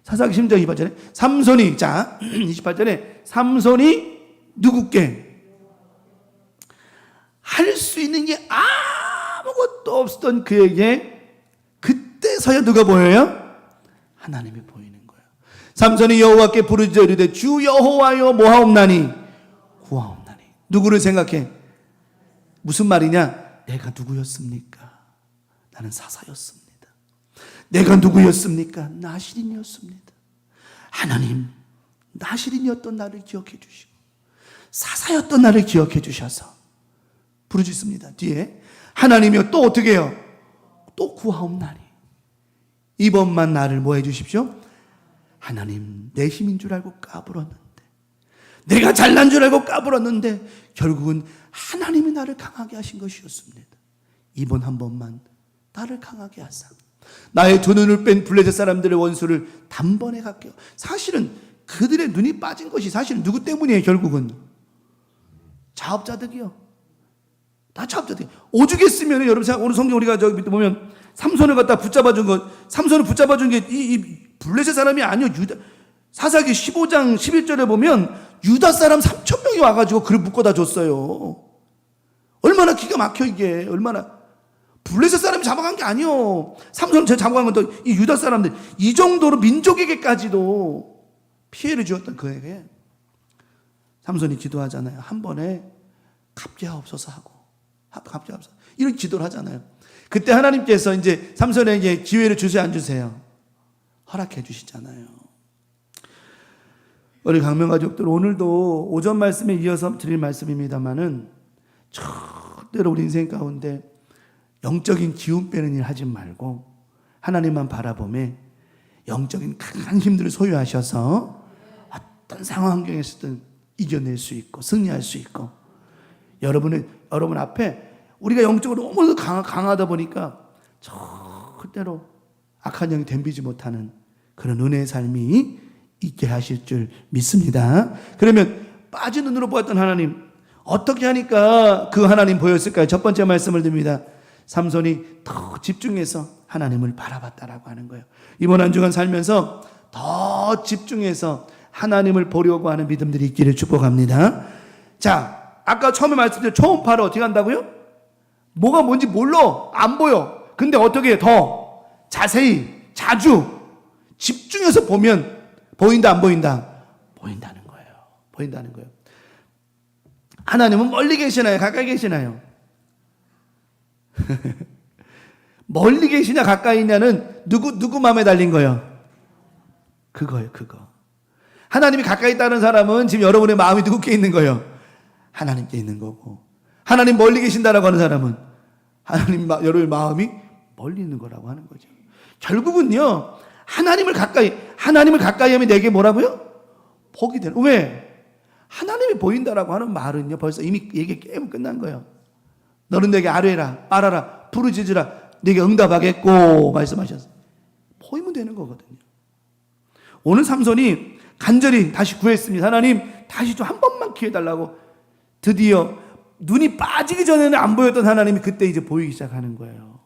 사사기 심정 28절에 삼손이 자 28절에 삼손이 누구께 할 수 있는 게 아무것도 없었던 그에게 그때서야 누가 보여요? 하나님이 보이는 거예요. 삼손이 여호와께 부르짖어 이르되 주 여호와여 뭐하옵나니 구하옵나니. 누구를 생각해? 무슨 말이냐? 내가 누구였습니까? 나는 사사였습니다. 내가 누구였습니까? 나시린이었습니다. 하나님, 나시린이었던 나를 기억해 주시고 사사였던 나를 기억해 주셔서 부르짖습니다. 뒤에 하나님이여 또 어떻게 해요? 또 구하옵나니. 이번만 나를 뭐 해주십시오? 하나님, 내 힘인 줄 알고 까불었는데, 내가 잘난 줄 알고 까불었는데 결국은 하나님이 나를 강하게 하신 것이었습니다. 이번 한 번만 나를 강하게 하사 나의 두 눈을 뺀 블레셋 사람들의 원수를 단번에 갚게. 사실은 그들의 눈이 빠진 것이 사실은 누구 때문이에요? 결국은 자업자득이요. 다 자업자득. 오죽했으면 여러분 생각, 오늘 성경 우리가 저기 밑에 보면 삼손을 갖다 붙잡아준 것, 삼손을 붙잡아준 게 이 블레셋 사람이 아니요, 유다. 사사기 15장 11절에 보면 유다 사람 3,000명이 와가지고 그를 묶어다 줬어요. 얼마나 기가 막혀 이게. 얼마나. 블레셋 사람이 잡아간 게 아니요. 삼손을 잡아간 것도 이 유다 사람들. 이 정도로 민족에게까지도 피해를 주었던 그에게 삼손이 기도하잖아요. 한 번에 갚게 하옵소서 하고, 갚게 하옵소서, 이런 기도를 하잖아요. 그때 하나님께서 이제 삼손에게 기회를 주세요, 안 주세요? 허락해 주시잖아요. 우리 강명 가족들, 오늘도 오전 말씀에 이어서 드릴 말씀입니다만은 절대로 우리 인생 가운데 영적인 기운 빼는 일 하지 말고 하나님만 바라보며 영적인 큰 힘들을 소유하셔서 어떤 상황 환경에서든 이겨낼 수 있고 승리할 수 있고, 여러분 앞에 우리가 영적으로 너무 강하다 보니까 절대로 악한 영이 덤비지 못하는 그런 은혜의 삶이 있게 하실 줄 믿습니다. 그러면 빠진 눈으로 보았던 하나님, 어떻게 하니까 그 하나님 보였을까요? 첫 번째 말씀을 드립니다. 삼손이 더 집중해서 하나님을 바라봤다라고 하는 거예요. 이번 한 주간 살면서 더 집중해서 하나님을 보려고 하는 믿음들이 있기를 축복합니다. 자, 아까 처음에 말씀드린 초음파를 어떻게 한다고요? 뭐가 뭔지 몰라, 안 보여. 근데 어떻게 더 자세히, 자주 집중해서 보면 보인다, 안 보인다? 보인다는 거예요. 보인다는 거예요. 하나님은 멀리 계시나요? 가까이 계시나요? 멀리 계시냐 가까이 있냐는 누구 마음에 달린 거예요? 그거예요, 그거. 하나님이 가까이 있다는 사람은 지금 여러분의 마음이 누구께 있는 거예요? 하나님께 있는 거고, 하나님 멀리 계신다라고 하는 사람은 여러분의 마음이 멀리 있는 거라고 하는 거죠. 결국은요, 하나님을 가까이 하면 내게 뭐라고요? 복이 되는. 왜? 하나님이 보인다라고 하는 말은요, 벌써 이미 얘기 깨면 끝난 거예요. 너는 내게 아뢰라, 말하라, 부르짖으라, 내게 응답하겠고 말씀하셨어요. 보이면 되는 거거든요. 오늘 삼손이 간절히 다시 구했습니다. 하나님, 다시 좀 한 번만 기회 달라고. 드디어 눈이 빠지기 전에는 안 보였던 하나님이 그때 이제 보이기 시작하는 거예요.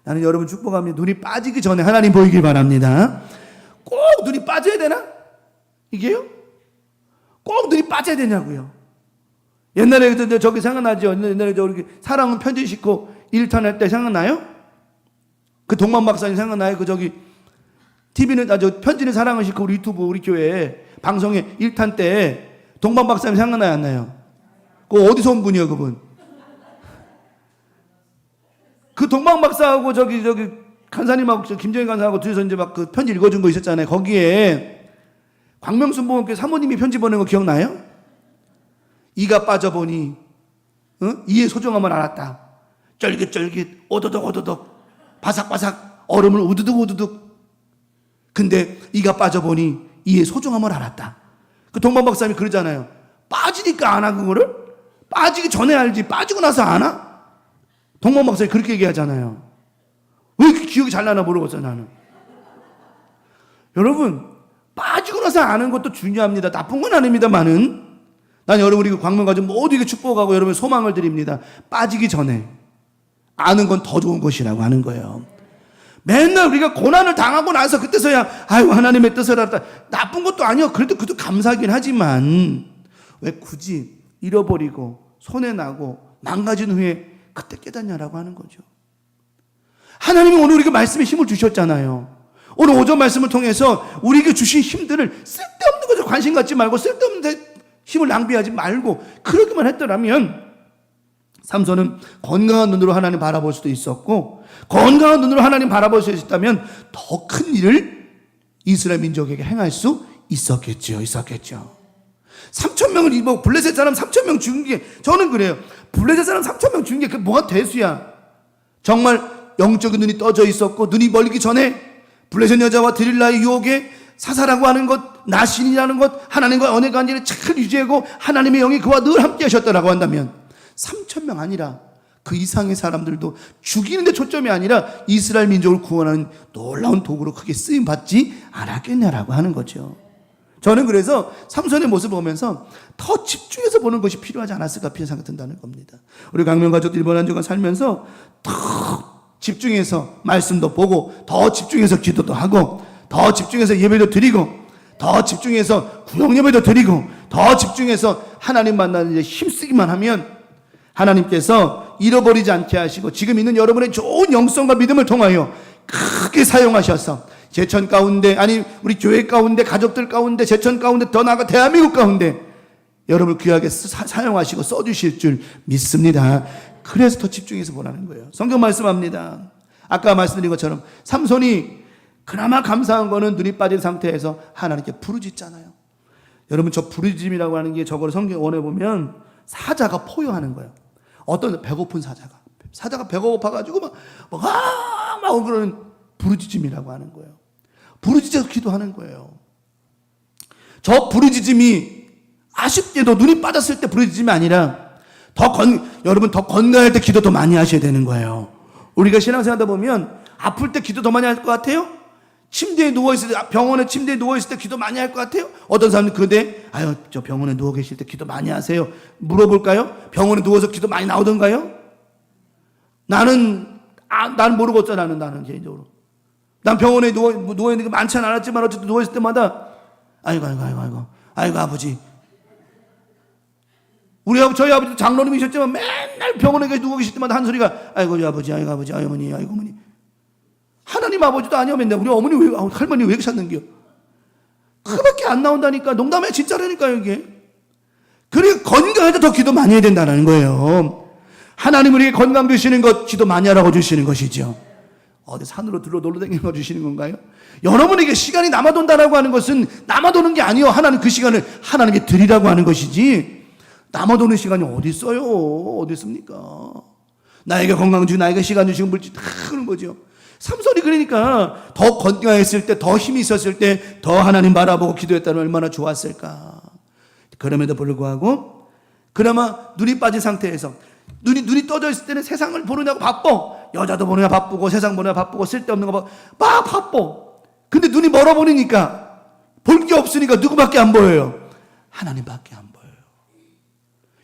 나는 여러분 축복합니다. 눈이 빠지기 전에 하나님 보이길 바랍니다. 꼭 눈이 빠져야 되나? 이게요? 꼭 눈이 빠져야 되냐고요. 옛날에 저기 생각나죠? 옛날에 저기 사랑은 편지 싣고 1탄 할 때 생각나요? 그 동만 박사님 생각나요? 그 저기 TV는 편지는 사랑을 싣고 우리 유튜브 우리 교회 방송에 1탄 때 동만 박사님 생각나요, 안 나요? 그 어디서 온 분이요, 그분? 그 동방 박사하고 저기 간사님하고 김정인 간사하고 둘이서 이제 막 그 편지 읽어준 거 있었잖아요. 거기에 광명순 보험교 사모님이 편지 보낸 거 기억나요? 이가 빠져보니 이의 소중함을 알았다. 쫄깃쫄깃 오도독 오도독 바삭바삭 얼음을 우두둑 우두둑. 근데 이가 빠져보니 이의 소중함을 알았다. 그 동방 박사님이 그러잖아요. 빠지니까 아나 그거를? 빠지기 전에 알지 빠지고 나서 아나? 동방 박사님이 그렇게 얘기하잖아요. 왜 이렇게 기억이 잘 나나 모르겠어요, 나는. 여러분, 빠지고 나서 아는 것도 중요합니다. 나쁜 건 아닙니다만은, 난 여러분 우리 광명가족 모두에게 축복하고 여러분 소망을 드립니다. 빠지기 전에 아는 건 더 좋은 것이라고 하는 거예요. 맨날 우리가 고난을 당하고 나서 그때서야 아유 하나님의 뜻을 알았다. 나쁜 것도 아니요. 그래도 그것도 감사하긴 하지만 왜 굳이 잃어버리고 손해나고 망가진 후에 그때 깨닫냐라고 하는 거죠. 하나님이 오늘 우리에게 말씀에 힘을 주셨잖아요. 오늘 오전 말씀을 통해서 우리에게 주신 힘들을 쓸데없는 것에 관심 갖지 말고 쓸데없는 데 힘을 낭비하지 말고 그러기만 했더라면 삼손은 건강한 눈으로 하나님 바라볼 수도 있었고, 건강한 눈으로 하나님 바라볼 수 있었다면 더 큰 일을 이스라엘 민족에게 행할 수 있었겠죠. 3,000명을 블레셋 사람 3,000명 죽인 게, 저는 그래요. 블레셋 사람 3,000명 죽인 게 그게 뭐가 대수야. 정말 영적인 눈이 떠져 있었고 눈이 멀기 전에 블레셋 여자와 드릴라의 유혹에 사사라고 하는 것, 나신이라는 것, 하나님과 언약 관계를 잘 유지하고 하나님의 영이 그와 늘 함께 하셨다라고 한다면 3,000명 아니라 그 이상의 사람들도 죽이는 데 초점이 아니라 이스라엘 민족을 구원하는 놀라운 도구로 크게 쓰임 받지 않았겠냐라고 하는 거죠. 저는 그래서 삼손의 모습을 보면서 더 집중해서 보는 것이 필요하지 않았을까 생각이 든다는 겁니다. 우리 강명 가족들 이번 한 주간 살면서 더 집중해서 말씀도 보고, 더 집중해서 기도도 하고, 더 집중해서 예배도 드리고, 더 집중해서 구역 예배도 드리고, 더 집중해서 하나님 만나는 데 힘쓰기만 하면 하나님께서 잃어버리지 않게 하시고 지금 있는 여러분의 좋은 영성과 믿음을 통하여 크게 사용하셔서 제천 가운데, 아니 우리 교회 가운데, 가족들 가운데, 제천 가운데, 더 나아가 대한민국 가운데 여러분을 귀하게 사용하시고 써주실 줄 믿습니다. 그래서 더 집중해서 보라는 거예요. 성경 말씀합니다. 아까 말씀드린 것처럼 삼손이 그나마 감사한 거는 눈이 빠진 상태에서 하나님께 부르짖잖아요. 여러분, 저 부르짖음이라고 하는 게 저거를 성경 원에 보면 사자가 포효하는 거예요. 어떤 배고픈 사자가 배가 고파가지고 막 그러는 부르짖음이라고 하는 거예요. 부르짖어서 기도하는 거예요. 저 부르짖음이 아쉽게도 눈이 빠졌을 때 부르짖음이 아니라 여러분 더 건강할 때 기도 더 많이 하셔야 되는 거예요. 우리가 신앙생활하다 보면 아플 때 기도 더 많이 할 것 같아요? 침대에 누워있을 때, 병원에 침대에 누워있을 때 기도 많이 할 것 같아요? 어떤 사람은 저 병원에 누워 계실 때 기도 많이 하세요. 물어볼까요? 병원에 누워서 기도 많이 나오던가요? 나는 모르겠어. 나는 개인적으로. 난 병원에 누워있는 게 많지는 않았지만 어쨌든 누워있을 때마다 아이고 아버지. 저희 아버지도 장로님이셨지만 맨날 병원에 누워 계실 때마다 한 소리가 아이고 아버지, 아이고 어머니. 하나님 아버지도 아니야. 맨날 우리 어머니 할머니 왜 이렇게 찾는겨? 그밖에 안 나온다니까. 농담해, 진짜라니까요 이게. 그리고 건강할 때 더 기도 많이 해야 된다는 거예요. 하나님 우리에게 건강 주시는 것 기도 많이 하라고 주시는 것이죠. 어디 산으로 놀러 다니는 거 주시는 건가요? 여러분에게 시간이 남아돈다라고 하는 것은 남아도는 게 아니요. 하나님 그 시간을 하나님께 드리라고 하는 것이지, 남아도는 시간이 어디 있어요? 어디 있습니까? 나에게 건강 주시고 나에게 시간 주시고 물질 다 그런 거죠. 삼손이 그러니까 더 건강했을 때, 더 힘이 있었을 때 더 하나님 바라보고 기도했다면 얼마나 좋았을까. 그럼에도 불구하고 그나마 눈이 빠진 상태에서 눈이 떠져 있을 때는 세상을 보느냐고 바빠. 여자도 보느냐 바쁘고 세상 보느냐 바쁘고 쓸데없는 거 막 바빠. 근데 눈이 멀어 보이니까 볼 게 없으니까 누구밖에 안 보여요? 하나님밖에 안 보여요.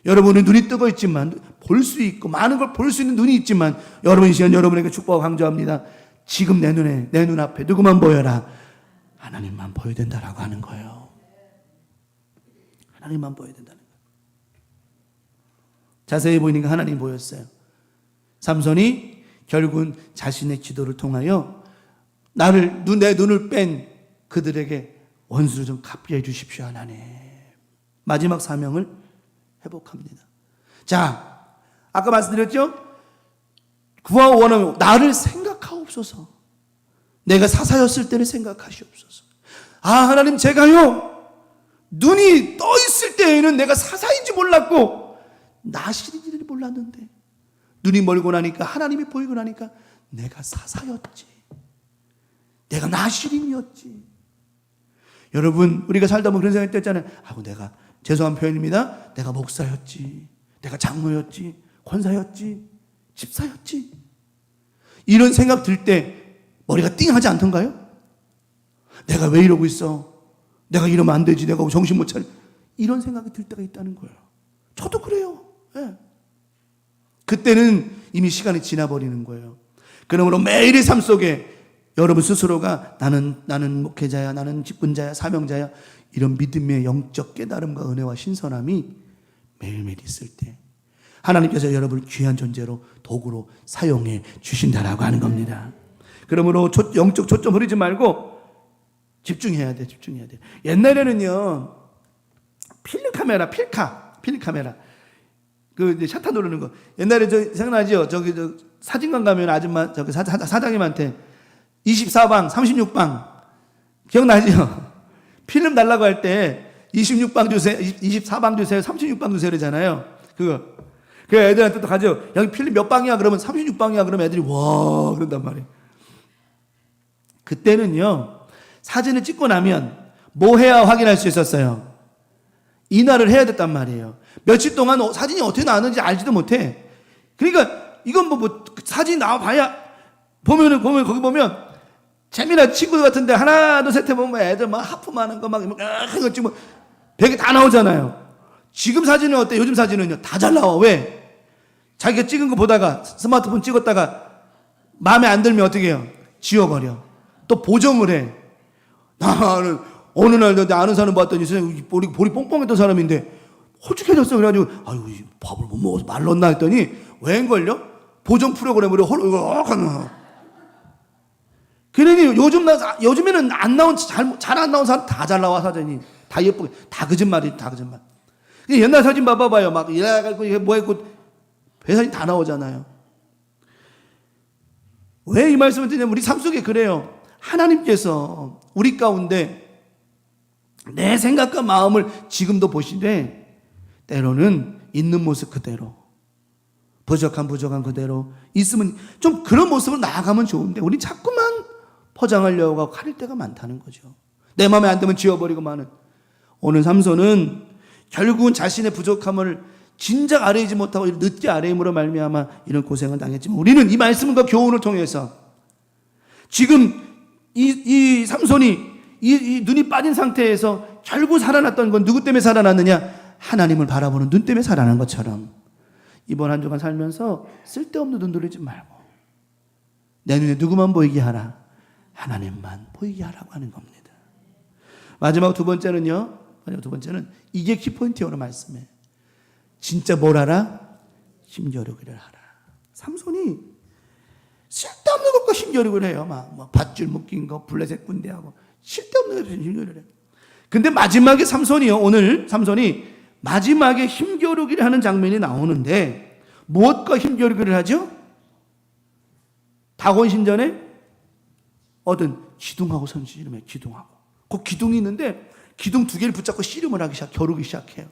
여러분은 눈이 뜨고 있지만 볼 수 있고 많은 걸 볼 수 있는 눈이 있지만 여러분 이 시간 여러분에게 축복하고 강조합니다. 지금 내 눈앞에 누구만 보여라? 하나님만 보여야 된다라고 하는 거예요. 하나님만 보여야 된다는 거예요. 자세히 보이니까 하나님 보였어요. 삼손이 결국은 자신의 기도를 통하여 내 눈을 뺀 그들에게 원수를 좀 갚게 해주십시오 하나님. 마지막 사명을 회복합니다. 자, 아까 말씀드렸죠? 구하고 원하면 나를 생각하옵소서. 내가 사사였을 때를 생각하시옵소서. 하나님, 제가요 눈이 떠 있을 때에는 내가 사사인지 몰랐고 나실인지를 몰랐는데 눈이 멀고 나니까, 하나님이 보이고 나니까 내가 사사였지, 내가 나실인이었지. 여러분, 우리가 살다 보면 그런 생각이 했잖아요. 내가, 죄송한 표현입니다, 내가 목사였지, 내가 장로였지, 권사였지, 집사였지. 이런 생각 들 때 머리가 띵하지 않던가요? 내가 왜 이러고 있어? 내가 이러면 안 되지. 내가 정신 못 차려. 이런 생각이 들 때가 있다는 거예요. 저도 그래요. 네. 그때는 이미 시간이 지나버리는 거예요. 그러므로 매일의 삶 속에 여러분 스스로가 나는 목회자야, 나는 직분자야, 사명자야, 이런 믿음의 영적 깨달음과 은혜와 신선함이 매일매일 있을 때 하나님께서 여러분을 귀한 존재로 도구로 사용해 주신다라고 하는 겁니다. 그러므로 영적 초점 흐리지 말고 집중해야 돼. 옛날에는요, 필름 카메라, 그 샷타 누르는 거. 옛날에 생각나죠? 사진관 가면 아줌마, 사장님한테 24방, 36방. 기억나죠? 필름 달라고 할 때 26방 주세요, 24방 주세요, 36방 주세요 그러잖아요. 그거. 그 애들한테 또 가죠. 여기 필름 몇 방이야? 그러면 36방이야. 그러면 애들이 와, 그런단 말이에요. 그때는요, 사진을 찍고 나면 뭐 해야 확인할 수 있었어요? 인화를 해야 됐단 말이에요. 며칠 동안 사진이 어떻게 나왔는지 알지도 못해. 그러니까 이건 뭐 사진 나와봐야 보면 거기 보면 재미난 친구들 같은데 하나 둘 셋 해보면 애들 막 하품하는 거 막 이거 찍으면 되게 다 나오잖아요. 지금 사진은 어때? 요즘 사진은요 다 잘 나와. 왜? 자기가 찍은 거 보다가 스마트폰 찍었다가 마음에 안 들면 어떻게 해요? 지워버려. 또 보정을 해. 나는 어느 날 내 아는 사람 봤더니 볼이 뽕뽕했던 사람인데 홀쭉해졌어. 그래가지고 아유 밥을 못 먹어서 말랐나 했더니 웬걸요? 보정 프로그램으로 그러니 요즘에는 안 나온 잘 안 나온 사람 다 잘 나와. 사진이 다 예쁘게 다 거짓말이 다 거짓말. 옛날 사진 봐봐요. 막 이래가지고 이게 뭐 했고 회사진 다 나오잖아요. 왜 이 말씀을 드냐면 우리 삶 속에 그래요. 하나님께서 우리 가운데 내 생각과 마음을 지금도 보시되 때로는 있는 모습 그대로 부족한 그대로 있으면 좀 그런 모습으로 나아가면 좋은데 우리 자꾸만 포장하려고 하고 가릴 때가 많다는 거죠. 내 마음에 안 들면 지워버리고 마는. 오늘 삼손은 결국은 자신의 부족함을 진작 아뢰지 못하고 늦게 아뢰임으로 말미암아 이런 고생을 당했지만 우리는 이 말씀과 교훈을 통해서 지금 이 삼손이 이 눈이 빠진 상태에서 결국 살아났던 건 누구 때문에 살아났느냐? 하나님을 바라보는 눈 때문에 살아난 것처럼 이번 한 주간 살면서 쓸데없는 눈 돌리지 말고 내 눈에 누구만 보이게 하라? 하나님만 보이게 하라고 하는 겁니다. 마지막 두 번째는 이게 키포인트예요. 오늘 말씀에 진짜 뭘 하라? 힘겨루기를 하라. 삼손이 쓸데없는 것과 힘겨루기를 해요. 막 밧줄 묶인 거, 블레셋 군대하고 쓸데없는 것과 힘겨루기를 해요. 근데 마지막에 오늘 삼손이 마지막에 힘겨루기를 하는 장면이 나오는데 무엇과 힘겨루기를 하죠? 다곤 신전에 얻은 기둥하고 선지름에 기둥하고 그 기둥이 있는데 기둥 두 개를 붙잡고 씨름을 하기 겨루기 시작해요.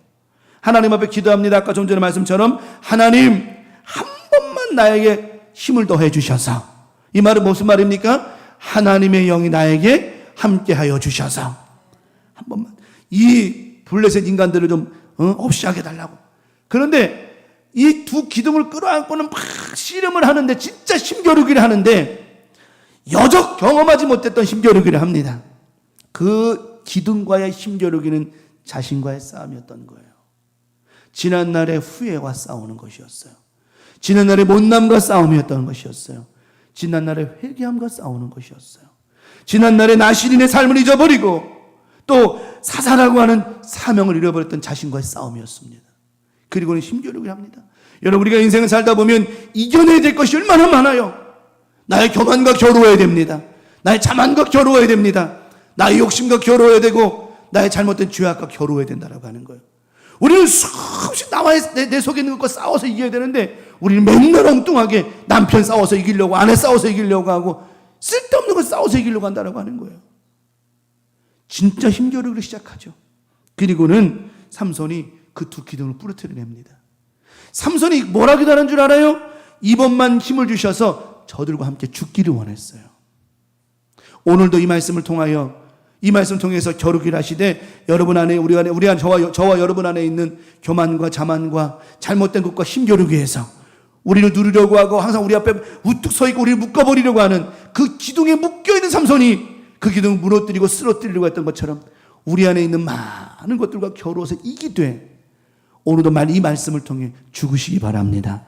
하나님 앞에 기도합니다. 아까 좀 전에 말씀처럼 하나님 한 번만 나에게 힘을 더해 주셔서 이 말은 무슨 말입니까? 하나님의 영이 나에게 함께하여 주셔서 한 번만 이 블레셋 인간들을 좀 없이 하게 달라고. 그런데 이 두 기둥을 끌어안고는 막 씨름을 하는데 진짜 힘겨루기를 하는데 여적 경험하지 못했던 힘겨루기를 합니다. 그 기둥과의 힘겨루기는 자신과의 싸움이었던 거예요. 지난날의 후회와 싸우는 것이었어요. 지난날의 못남과 싸움이었던 것이었어요. 지난날의 회개함과 싸우는 것이었어요. 지난날의 나시린의 삶을 잊어버리고 또 사사라고 하는 사명을 잃어버렸던 자신과의 싸움이었습니다. 그리고는 힘겨루기를 합니다. 여러분 우리가 인생을 살다 보면 이겨내야 될 것이 얼마나 많아요. 나의 교만과 겨루어야 됩니다. 나의 자만과 겨루어야 됩니다. 나의 욕심과 겨루어야 되고 나의 잘못된 죄악과 겨루어야 된다라고 하는 거예요. 우리는 수없이 내 속에 있는 것과 싸워서 이겨야 되는데 우리는 맨날 엉뚱하게 남편 싸워서 이기려고 아내 싸워서 이기려고 하고 쓸데없는 걸 싸워서 이기려고 한다라고 하는 거예요. 진짜 힘겨루기를 시작하죠. 그리고는 삼손이 그 두 기둥을 부러뜨려냅니다. 삼손이 뭐라 기도하는 줄 알아요? 이번만 힘을 주셔서 저들과 함께 죽기를 원했어요. 오늘도 이 말씀을 통하여 이 말씀을 통해서 겨루기를 하시되 여러분 안에 우리 안에 저와 여러분 안에 있는 교만과 자만과 잘못된 것과 힘겨루기에서 우리를 누르려고 하고 항상 우리 앞에 우뚝 서 있고 우리를 묶어버리려고 하는 그 기둥에 묶여있는 삼손이 그 기둥을 무너뜨리고 쓰러뜨리려고 했던 것처럼 우리 안에 있는 많은 것들과 겨루어서 이기되 오늘도 이 말씀을 통해 죽으시기 바랍니다.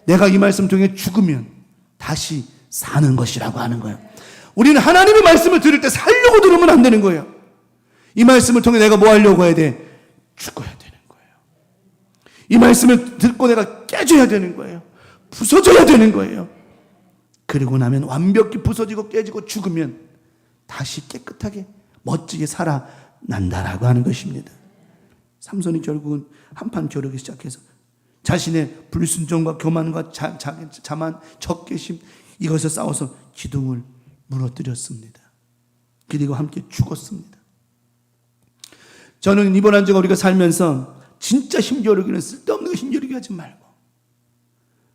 내가 이 말씀을 통해 죽으면 다시 사는 것이라고 하는 거예요. 우리는 하나님의 말씀을 들을 때 살려고 들으면 안 되는 거예요. 이 말씀을 통해 내가 뭐 하려고 해야 돼? 죽어야 되는 거예요. 이 말씀을 듣고 내가 깨져야 되는 거예요. 부서져야 되는 거예요. 그리고 나면 완벽히 부서지고 깨지고 죽으면 다시 깨끗하게 멋지게 살아난다라고 하는 것입니다. 삼손이 결국은 한판 겨루기 시작해서 자신의 불순종과 교만과 자만, 적개심 이것을 싸워서 기둥을 무너뜨렸습니다. 그리고 함께 죽었습니다. 저는 이번 한 주가 우리가 살면서 진짜 힘겨루기는 쓸데없는 거 힘겨루기 하지 말고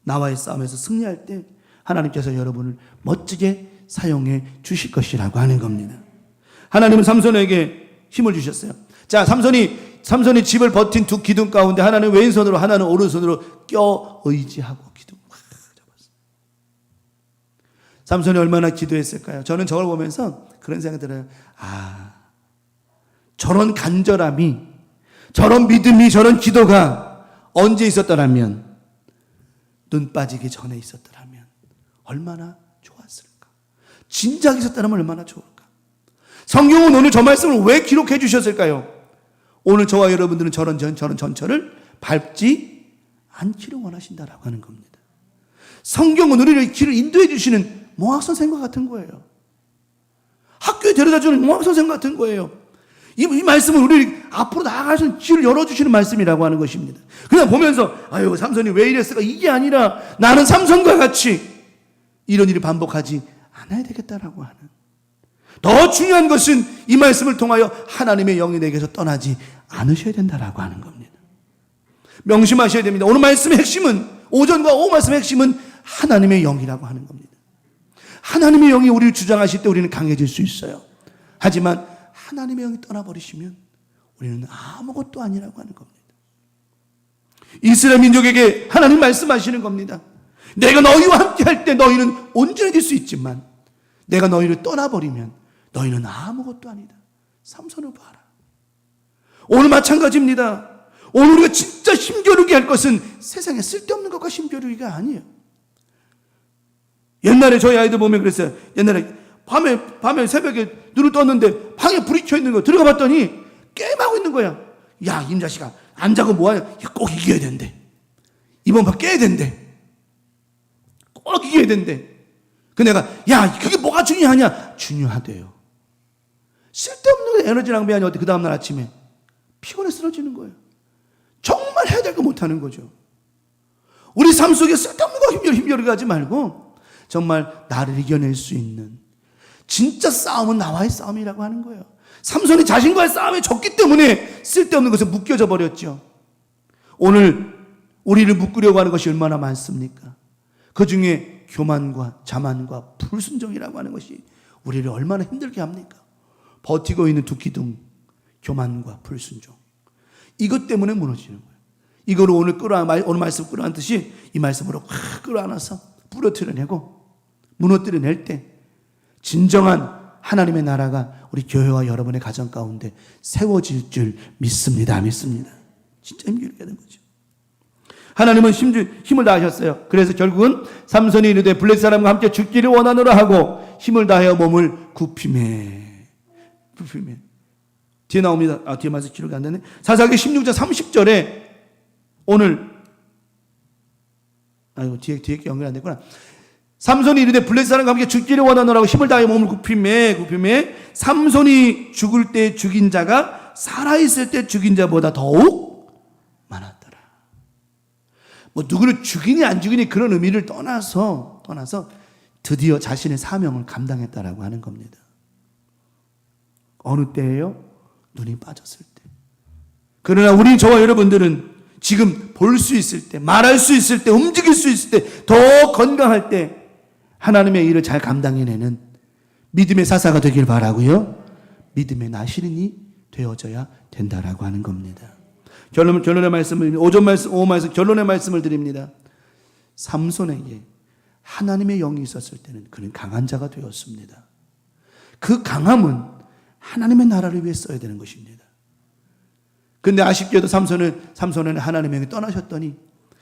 나와의 싸움에서 승리할 때 하나님께서 여러분을 멋지게 사용해 주실 것이라고 하는 겁니다. 하나님은 삼손에게 힘을 주셨어요. 자, 삼손이 집을 버틴 두 기둥 가운데 하나는 왼손으로 하나는 오른손으로 껴 의지하고 기둥 막 잡았어요. 삼손이 얼마나 기도했을까요? 저는 저걸 보면서 그런 생각이 들어요. 저런 간절함이, 저런 믿음이, 저런 기도가 언제 있었더라면, 눈 빠지기 전에 있었더라면 얼마나 좋았을까? 진작 있었더라면 얼마나 좋을까? 성경은 오늘 저 말씀을 왜 기록해 주셨을까요? 오늘 저와 여러분들은 저런 전철을 밟지 않기를 원하신다라고 하는 겁니다. 성경은 우리를 길을 인도해 주시는 몽학선생과 같은 거예요. 학교에 데려다 주는 몽학선생 같은 거예요. 이 말씀은 우리 앞으로 나아갈 수 있는 길을 열어주시는 말씀이라고 하는 것입니다. 그냥 보면서 아유 삼손이 왜 이랬을까? 이게 아니라 나는 삼손과 같이 이런 일을 반복하지 않아야 되겠다라고 하는, 더 중요한 것은 이 말씀을 통하여 하나님의 영이 내게서 떠나지 않으셔야 된다라고 하는 겁니다. 명심하셔야 됩니다. 오늘 말씀의 핵심은, 오전과 오후 말씀의 핵심은 하나님의 영이라고 하는 겁니다. 하나님의 영이 우리를 주장하실 때 우리는 강해질 수 있어요. 하지만 하나님의 영이 떠나버리시면 우리는 아무것도 아니라고 하는 겁니다. 이스라엘 민족에게 하나님 말씀하시는 겁니다. 내가 너희와 함께 할 때 너희는 온전해질 수 있지만 내가 너희를 떠나버리면 너희는 아무것도 아니다. 삼손을 봐라. 오늘 마찬가지입니다. 오늘 우리가 진짜 힘겨루게 할 것은 세상에 쓸데없는 것과 힘겨루기가 아니에요. 옛날에 저희 아이들 보면 그랬어요. 옛날에 밤에 새벽에 눈을 떴는데 방에 불이 켜 있는 거 들어가 봤더니 게임하고 있는 거야. 야, 이 자식아, 안 자고 뭐하냐? 꼭 이겨야 된대. 이번 판 깨야 된대. 꼭 이겨야 된대. 그 내가, 야, 그게 뭐가 중요하냐? 중요하대요. 쓸데없는 에너지 낭비하니 어때? 그 다음날 아침에 피곤해 쓰러지는 거예요. 정말 해야 될 거 못하는 거죠. 우리 삶 속에 쓸데없는 거 힘겨루게 하지 말고 정말 나를 이겨낼 수 있는 진짜 싸움은 나와의 싸움이라고 하는 거예요. 삼손이 자신과의 싸움에 졌기 때문에 쓸데없는 것에 묶여져 버렸죠. 오늘 우리를 묶으려고 하는 것이 얼마나 많습니까? 그 중에 교만과 자만과 불순종이라고 하는 것이 우리를 얼마나 힘들게 합니까? 버티고 있는 두 기둥, 교만과 불순종. 이것 때문에 무너지는 거예요. 이거를 오늘 말씀 끌어안듯이 이 말씀으로 확 끌어안아서 부러뜨려내고 무너뜨려낼 때 진정한 하나님의 나라가 우리 교회와 여러분의 가정 가운데 세워질 줄 믿습니다. 진짜 힘들게 되는 거죠. 하나님은 힘을 다하셨어요. 그래서 결국은 삼손이 이르되 블레셋 사람과 함께 죽기를 원하노라 하고 힘을 다하여 몸을 굽히매. 뒤에 나옵니다. 뒤에 말씀 기록이 안 되네. 사사기 16장 30절에 오늘 뒤에 연결 안 됐구나. 삼손이 이르되 블레셋 사람과 함께 죽기를 원하노라고 힘을 다하여 몸을 굽히매 삼손이 죽을 때 죽인 자가 살아있을 때 죽인 자보다 더욱 많았더라. 뭐 누구를 죽이니 안 죽이니 그런 의미를 떠나서 드디어 자신의 사명을 감당했다라고 하는 겁니다. 어느 때예요? 눈이 빠졌을 때. 그러나 우리 저와 여러분들은 지금 볼 수 있을 때, 말할 수 있을 때, 움직일 수 있을 때, 더 건강할 때 하나님의 일을 잘 감당해내는 믿음의 사사가 되길 바라고요. 믿음의 나시린이 되어져야 된다라고 하는 겁니다. 결론의 말씀을, 오후 말씀, 결론의 말씀을 드립니다. 삼손에게 하나님의 영이 있었을 때는 그는 강한 자가 되었습니다. 그 강함은 하나님의 나라를 위해 써야 되는 것입니다. 근데 아쉽게도 삼손은 하나님의 영이 떠나셨더니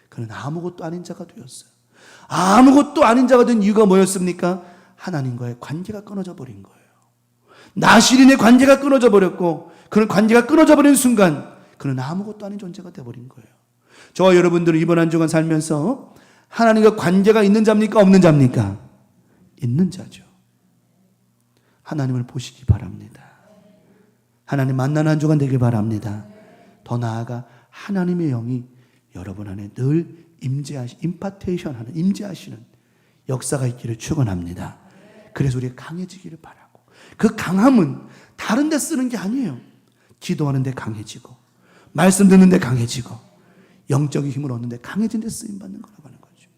그는 아무것도 아닌 자가 되었어요. 아무것도 아닌 자가 된 이유가 뭐였습니까? 하나님과의 관계가 끊어져 버린 거예요. 나시린의 관계가 끊어져 버렸고, 그런 관계가 끊어져 버린 순간 그는 아무것도 아닌 존재가 되어버린 거예요. 저와 여러분들은 이번 한 주간 살면서 하나님과 관계가 있는 자입니까? 없는 자입니까? 있는 자죠. 하나님을 보시기 바랍니다. 하나님 만나는 한 주간 되길 바랍니다. 더 나아가 하나님의 영이 여러분 안에 늘 임재하시는 역사가 있기를 축원합니다. 그래서 우리가 강해지기를 바라고, 그 강함은 다른 데 쓰는 게 아니에요. 기도하는 데 강해지고, 말씀 듣는 데 강해지고, 영적인 힘을 얻는 데 강해진 데 쓰임받는 거라고 하는 거죠.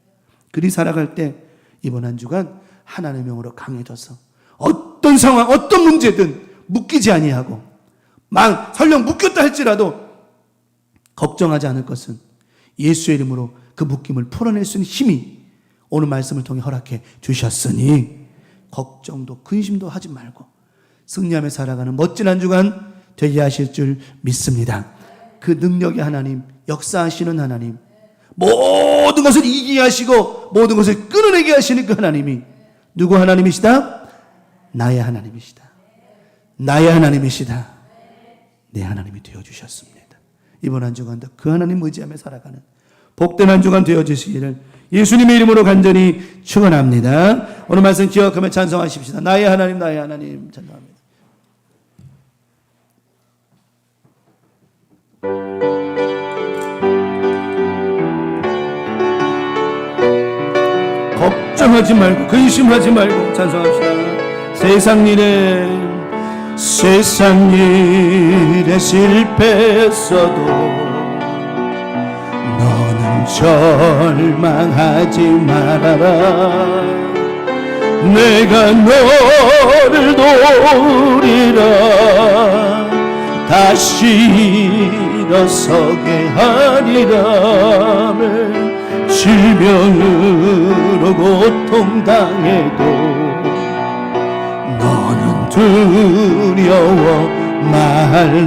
그리 살아갈 때 이번 한 주간 하나님의 명으로 강해져서 어떤 상황, 어떤 문제든 묶이지 아니하고 설령 묶였다 할지라도 걱정하지 않을 것은 예수의 이름으로 그 묶임을 풀어낼 수 있는 힘이 오늘 말씀을 통해 허락해 주셨으니 걱정도 근심도 하지 말고 승리하며 살아가는 멋진 한 주간 되게 하실 줄 믿습니다. 그 능력의 하나님, 역사하시는 하나님, 모든 것을 이기게 하시고 모든 것을 끊어내게 하시는 그 하나님이 누구 하나님이시다? 나의 하나님이시다. 나의 하나님이시다. 내 하나님이 되어주셨습니다. 이번 한 주간도 그 하나님 의지하며 살아가는 복된 한 주간 되어주시기를 예수님의 이름으로 간절히 축원합니다. 오늘 말씀 기억하며 찬송하십시다. 나의 하나님, 나의 하나님 찬송합니다. 걱정하지 말고 근심하지 말고 찬송합시다. 세상 일에 실패했어도 너는 절망하지 말아라. 내가 너를 도우리라. 다시 일어서게 하리라. 질병으로 고통당해도 너는 두려워 말라.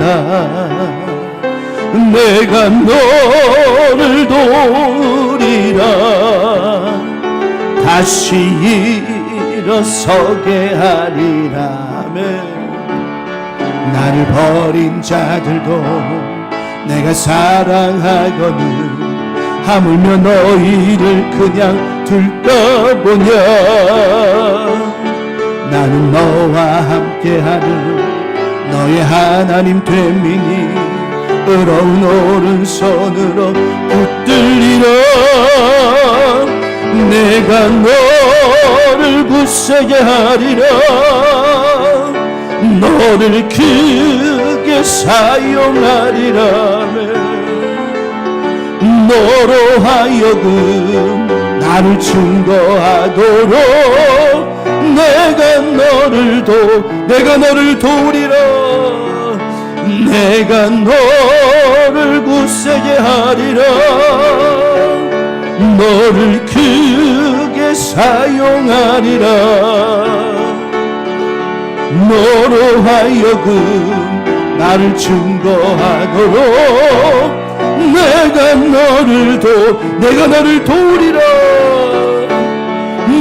내가 너를 도우리라. 다시 일어서게 하리라. 나를 버린 자들도 내가 사랑하거늘 하물며 너희를 그냥 둘까 보냐. 나는 너와 함께하는 너의 하나님 됨이니 의로운 오른손으로 붙들리라. 내가 너를 굳세게 하리라. 너를 크게 사용하리라. 너로 하여금 나를 증거하도록 내가 너를 도우리라. 내가 너를 굳세게 하리라. 너를 크게 사용하리라. 너로 하여금 나를 증거하도록 내가 너를 도우리라.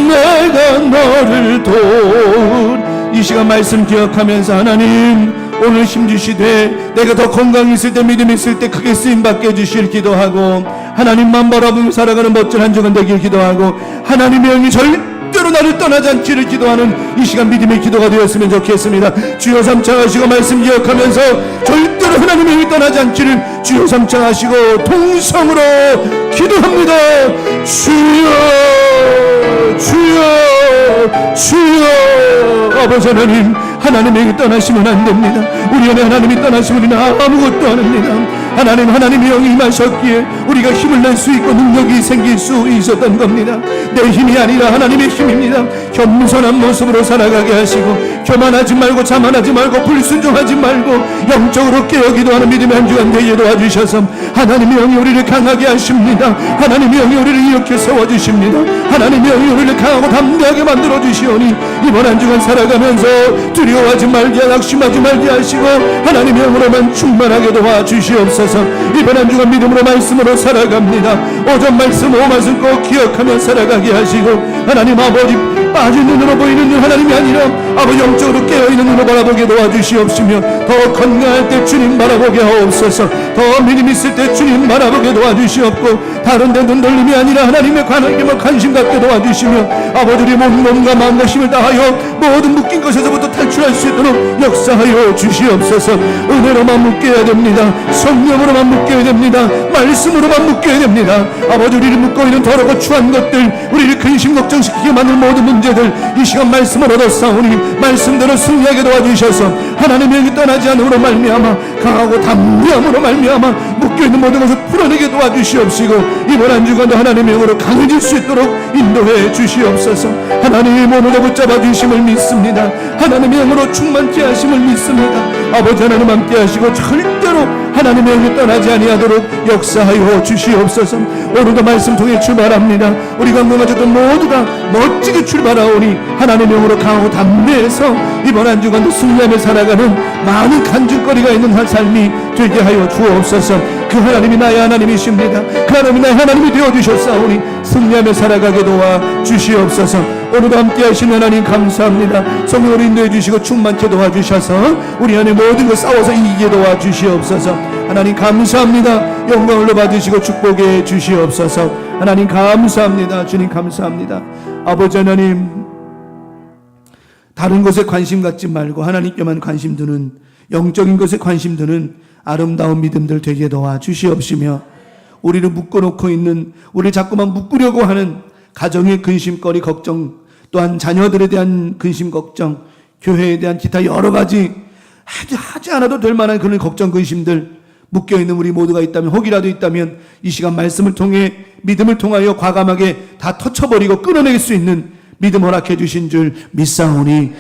내가 너를 이 시간 말씀 기억하면서 하나님 오늘 힘주시되 내가 더 건강 있을 때 믿음 있을 때 크게 쓰임받게 해주실 기도하고 하나님만 바라보며 살아가는 멋진 한 주간 되길 기도하고 하나님의 영이 절대로 나를 떠나지 않기를 기도하는 이 시간 믿음의 기도가 되었으면 좋겠습니다. 주여 삼창하시고 말씀 기억하면서 절대로 하나님의 영이 떠나지 않기를 주여 삼창하시고 통성으로 기도합니다. 주여 아버지 하나님, 하나님의 영이 떠나시면 안 됩니다. 우리 안에 하나님이 떠나시면 우리는 아무것도 안 합니다. 하나님의 영이 임하셨기에 우리가 힘을 낼 수 있고 능력이 생길 수 있었던 겁니다. 내 힘이 아니라 하나님의 힘입니다. 겸손한 모습으로 살아가게 하시고 교만하지 말고 자만하지 말고 불순종하지 말고 영적으로 깨어 기도하는 믿음의 한 주간 되게 도와주셔서 하나님의 영이 우리를 강하게 하십니다. 하나님의 영이 우리를 이렇게 세워주십니다. 하나님의 영이 우리를 강하고 담대하게 만들어주시오니 이번 한 주간 살아가면서 두려워하지 말게 낙심하지 말게 하시고 하나님의 영으로만 충만하게 도와주시옵소서. 이번 한 주간 믿음으로 말씀으로 살아갑니다. 오전 말씀 오말씀 꼭 기억하며 살아가게 하시고 하나님 아버지 빠진 눈으로 보이는 눈 하나님이 아니라 아버지 영적으로 깨어있는 눈으로 바라보게 도와주시옵시며 더 건강할 때 주님 바라보게 하옵소서. 더 믿음 있을 때 주님 바라보게 도와주시옵고 다른 데 눈 돌림이 아니라 하나님의 관심 갖게 도와주시며 아버지 우리 몸과 마음과 힘을 다하여 모든 묶인 것에서부터 탈출할 수 있도록 역사하여 주시옵소서. 은혜로만 묶여야 됩니다. 성령으로만 묶여야 됩니다. 말씀으로만 묶여야 됩니다. 아버지 우리를 묶고 있는 더럽고 추한 것들 우리를 근심 걱정시키게 만든 모든 문제들 이 시간 말씀을 얻었사오니 말씀대로 승리하게 도와주셔서 하나님의 영이 떠나지 않음으로 말미암아 강하고 담대함으로 말미암아 묶여있는 모든 것을 풀어내게 도와주시옵시고 이번 한 주간도 하나님의 영으로 강해질 수 있도록 인도해 주시옵소서. 하나님 오늘도 붙잡아 주심을 믿습니다. 하나님의 영으로 충만케 하심을 믿습니다. 아버지 하나님 함께 하시고 절대로 하나님의 영이 떠나지 아니하도록 역사하여 주시옵소서. 오늘도 말씀 통해 출발합니다. 우리 강동가족들 모두가 멋지게 출발하오니 하나님의 영으로 강하고 담대해서 이번 한 주간도 승리하며 살아가는 많은 간증거리가 있는 한 삶이 되게 하여 주옵소서. 그 하나님이 나의 하나님이십니다. 그 하나님이 나의 하나님이 되어주셨사오니 승리하며 살아가게 도와 주시옵소서. 오늘도 함께 하신 하나님 감사합니다. 성령으로 인도해 주시고 충만케 도와주셔서 우리 안에 모든 것 싸워서 이기게 도와주시옵소서. 하나님 감사합니다. 영광을 받으시고 축복해 주시옵소서. 하나님 감사합니다. 주님 감사합니다. 아버지 하나님, 다른 것에 관심 갖지 말고 하나님께만 관심 두는, 영적인 것에 관심 두는 아름다운 믿음들 되게 도와 주시옵시며, 우리를 묶어놓고 있는, 우리를 자꾸만 묶으려고 하는 가정의 근심거리 걱정, 또한 자녀들에 대한 근심 걱정, 교회에 대한 기타 여러 가지 하지 않아도 될 만한 그런 걱정 근심들 묶여있는 우리 모두가 있다면, 혹이라도 있다면 이 시간 말씀을 통해 믿음을 통하여 과감하게 다 터쳐버리고 끊어낼 수 있는 믿음 허락해 주신 줄 믿사오니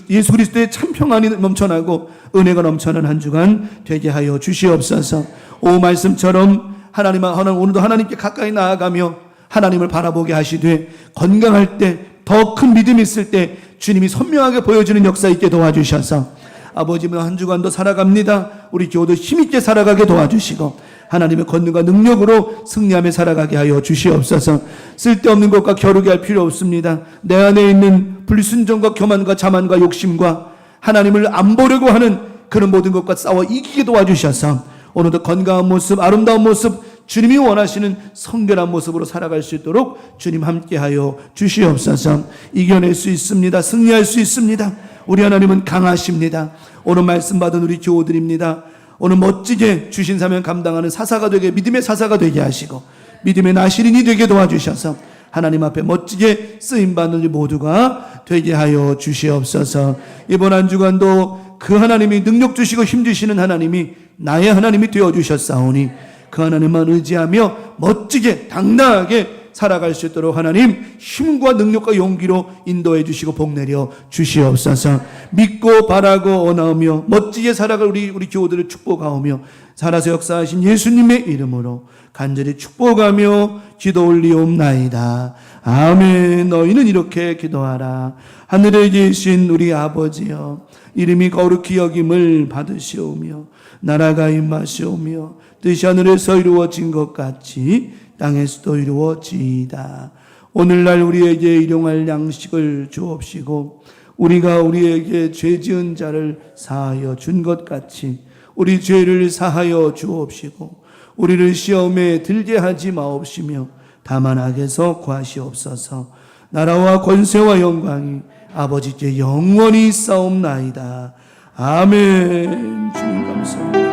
예수 그리스도의 참 평안이 넘쳐나고 은혜가 넘쳐나는 한 주간 되게 하여 주시옵소서. 오 말씀처럼 하나님 오늘도 하나님께 가까이 나아가며 하나님을 바라보게 하시되 건강할 때, 더 큰 믿음이 있을 때 주님이 선명하게 보여주는 역사 있게 도와주셔서 아버지는 한 주간도 살아갑니다. 우리 교우도 힘있게 살아가게 도와주시고 하나님의 권능과 능력으로 승리하며 살아가게 하여 주시옵소서. 쓸데없는 것과 겨루게 할 필요 없습니다. 내 안에 있는 불순종과 교만과 자만과 욕심과 하나님을 안 보려고 하는 그런 모든 것과 싸워 이기게 도와주셔서 오늘도 건강한 모습, 아름다운 모습, 주님이 원하시는 성결한 모습으로 살아갈 수 있도록 주님 함께하여 주시옵소서. 이겨낼 수 있습니다. 승리할 수 있습니다. 우리 하나님은 강하십니다. 오늘 말씀 받은 우리 교우들입니다. 오늘 멋지게 주신 사명 감당하는 사사가 되게, 믿음의 사사가 되게 하시고 믿음의 나시린이 되게 도와주셔서 하나님 앞에 멋지게 쓰임받는 우리 모두가 되게 하여 주시옵소서. 이번 한 주간도 그 하나님이 능력 주시고 힘 주시는 하나님이 나의 하나님이 되어주셨사오니 그 하나님만 의지하며 멋지게 당당하게 살아갈 수 있도록 하나님 힘과 능력과 용기로 인도해 주시고 복내려 주시옵소서. 믿고 바라고 원하며 멋지게 살아갈 우리 교우들을 축복하오며 살아서 역사하신 예수님의 이름으로 간절히 축복하며 기도 올리옵나이다. 아멘. 너희는 이렇게 기도하라. 하늘에 계신 우리 아버지여, 이름이 거룩히 여김을 받으시오며 나라가 임하시오며 뜻이 하늘에서 이루어진 것 같이 땅에서도 이루어지이다. 오늘날 우리에게 일용할 양식을 주옵시고 우리가 우리에게 죄 지은 자를 사하여 준 것 같이 우리 죄를 사하여 주옵시고 우리를 시험에 들게 하지 마옵시며 다만 악에서 구하시옵소서. 나라와 권세와 영광이 아버지께 영원히 있사옵나이다. 아멘. 주님 감사합니다.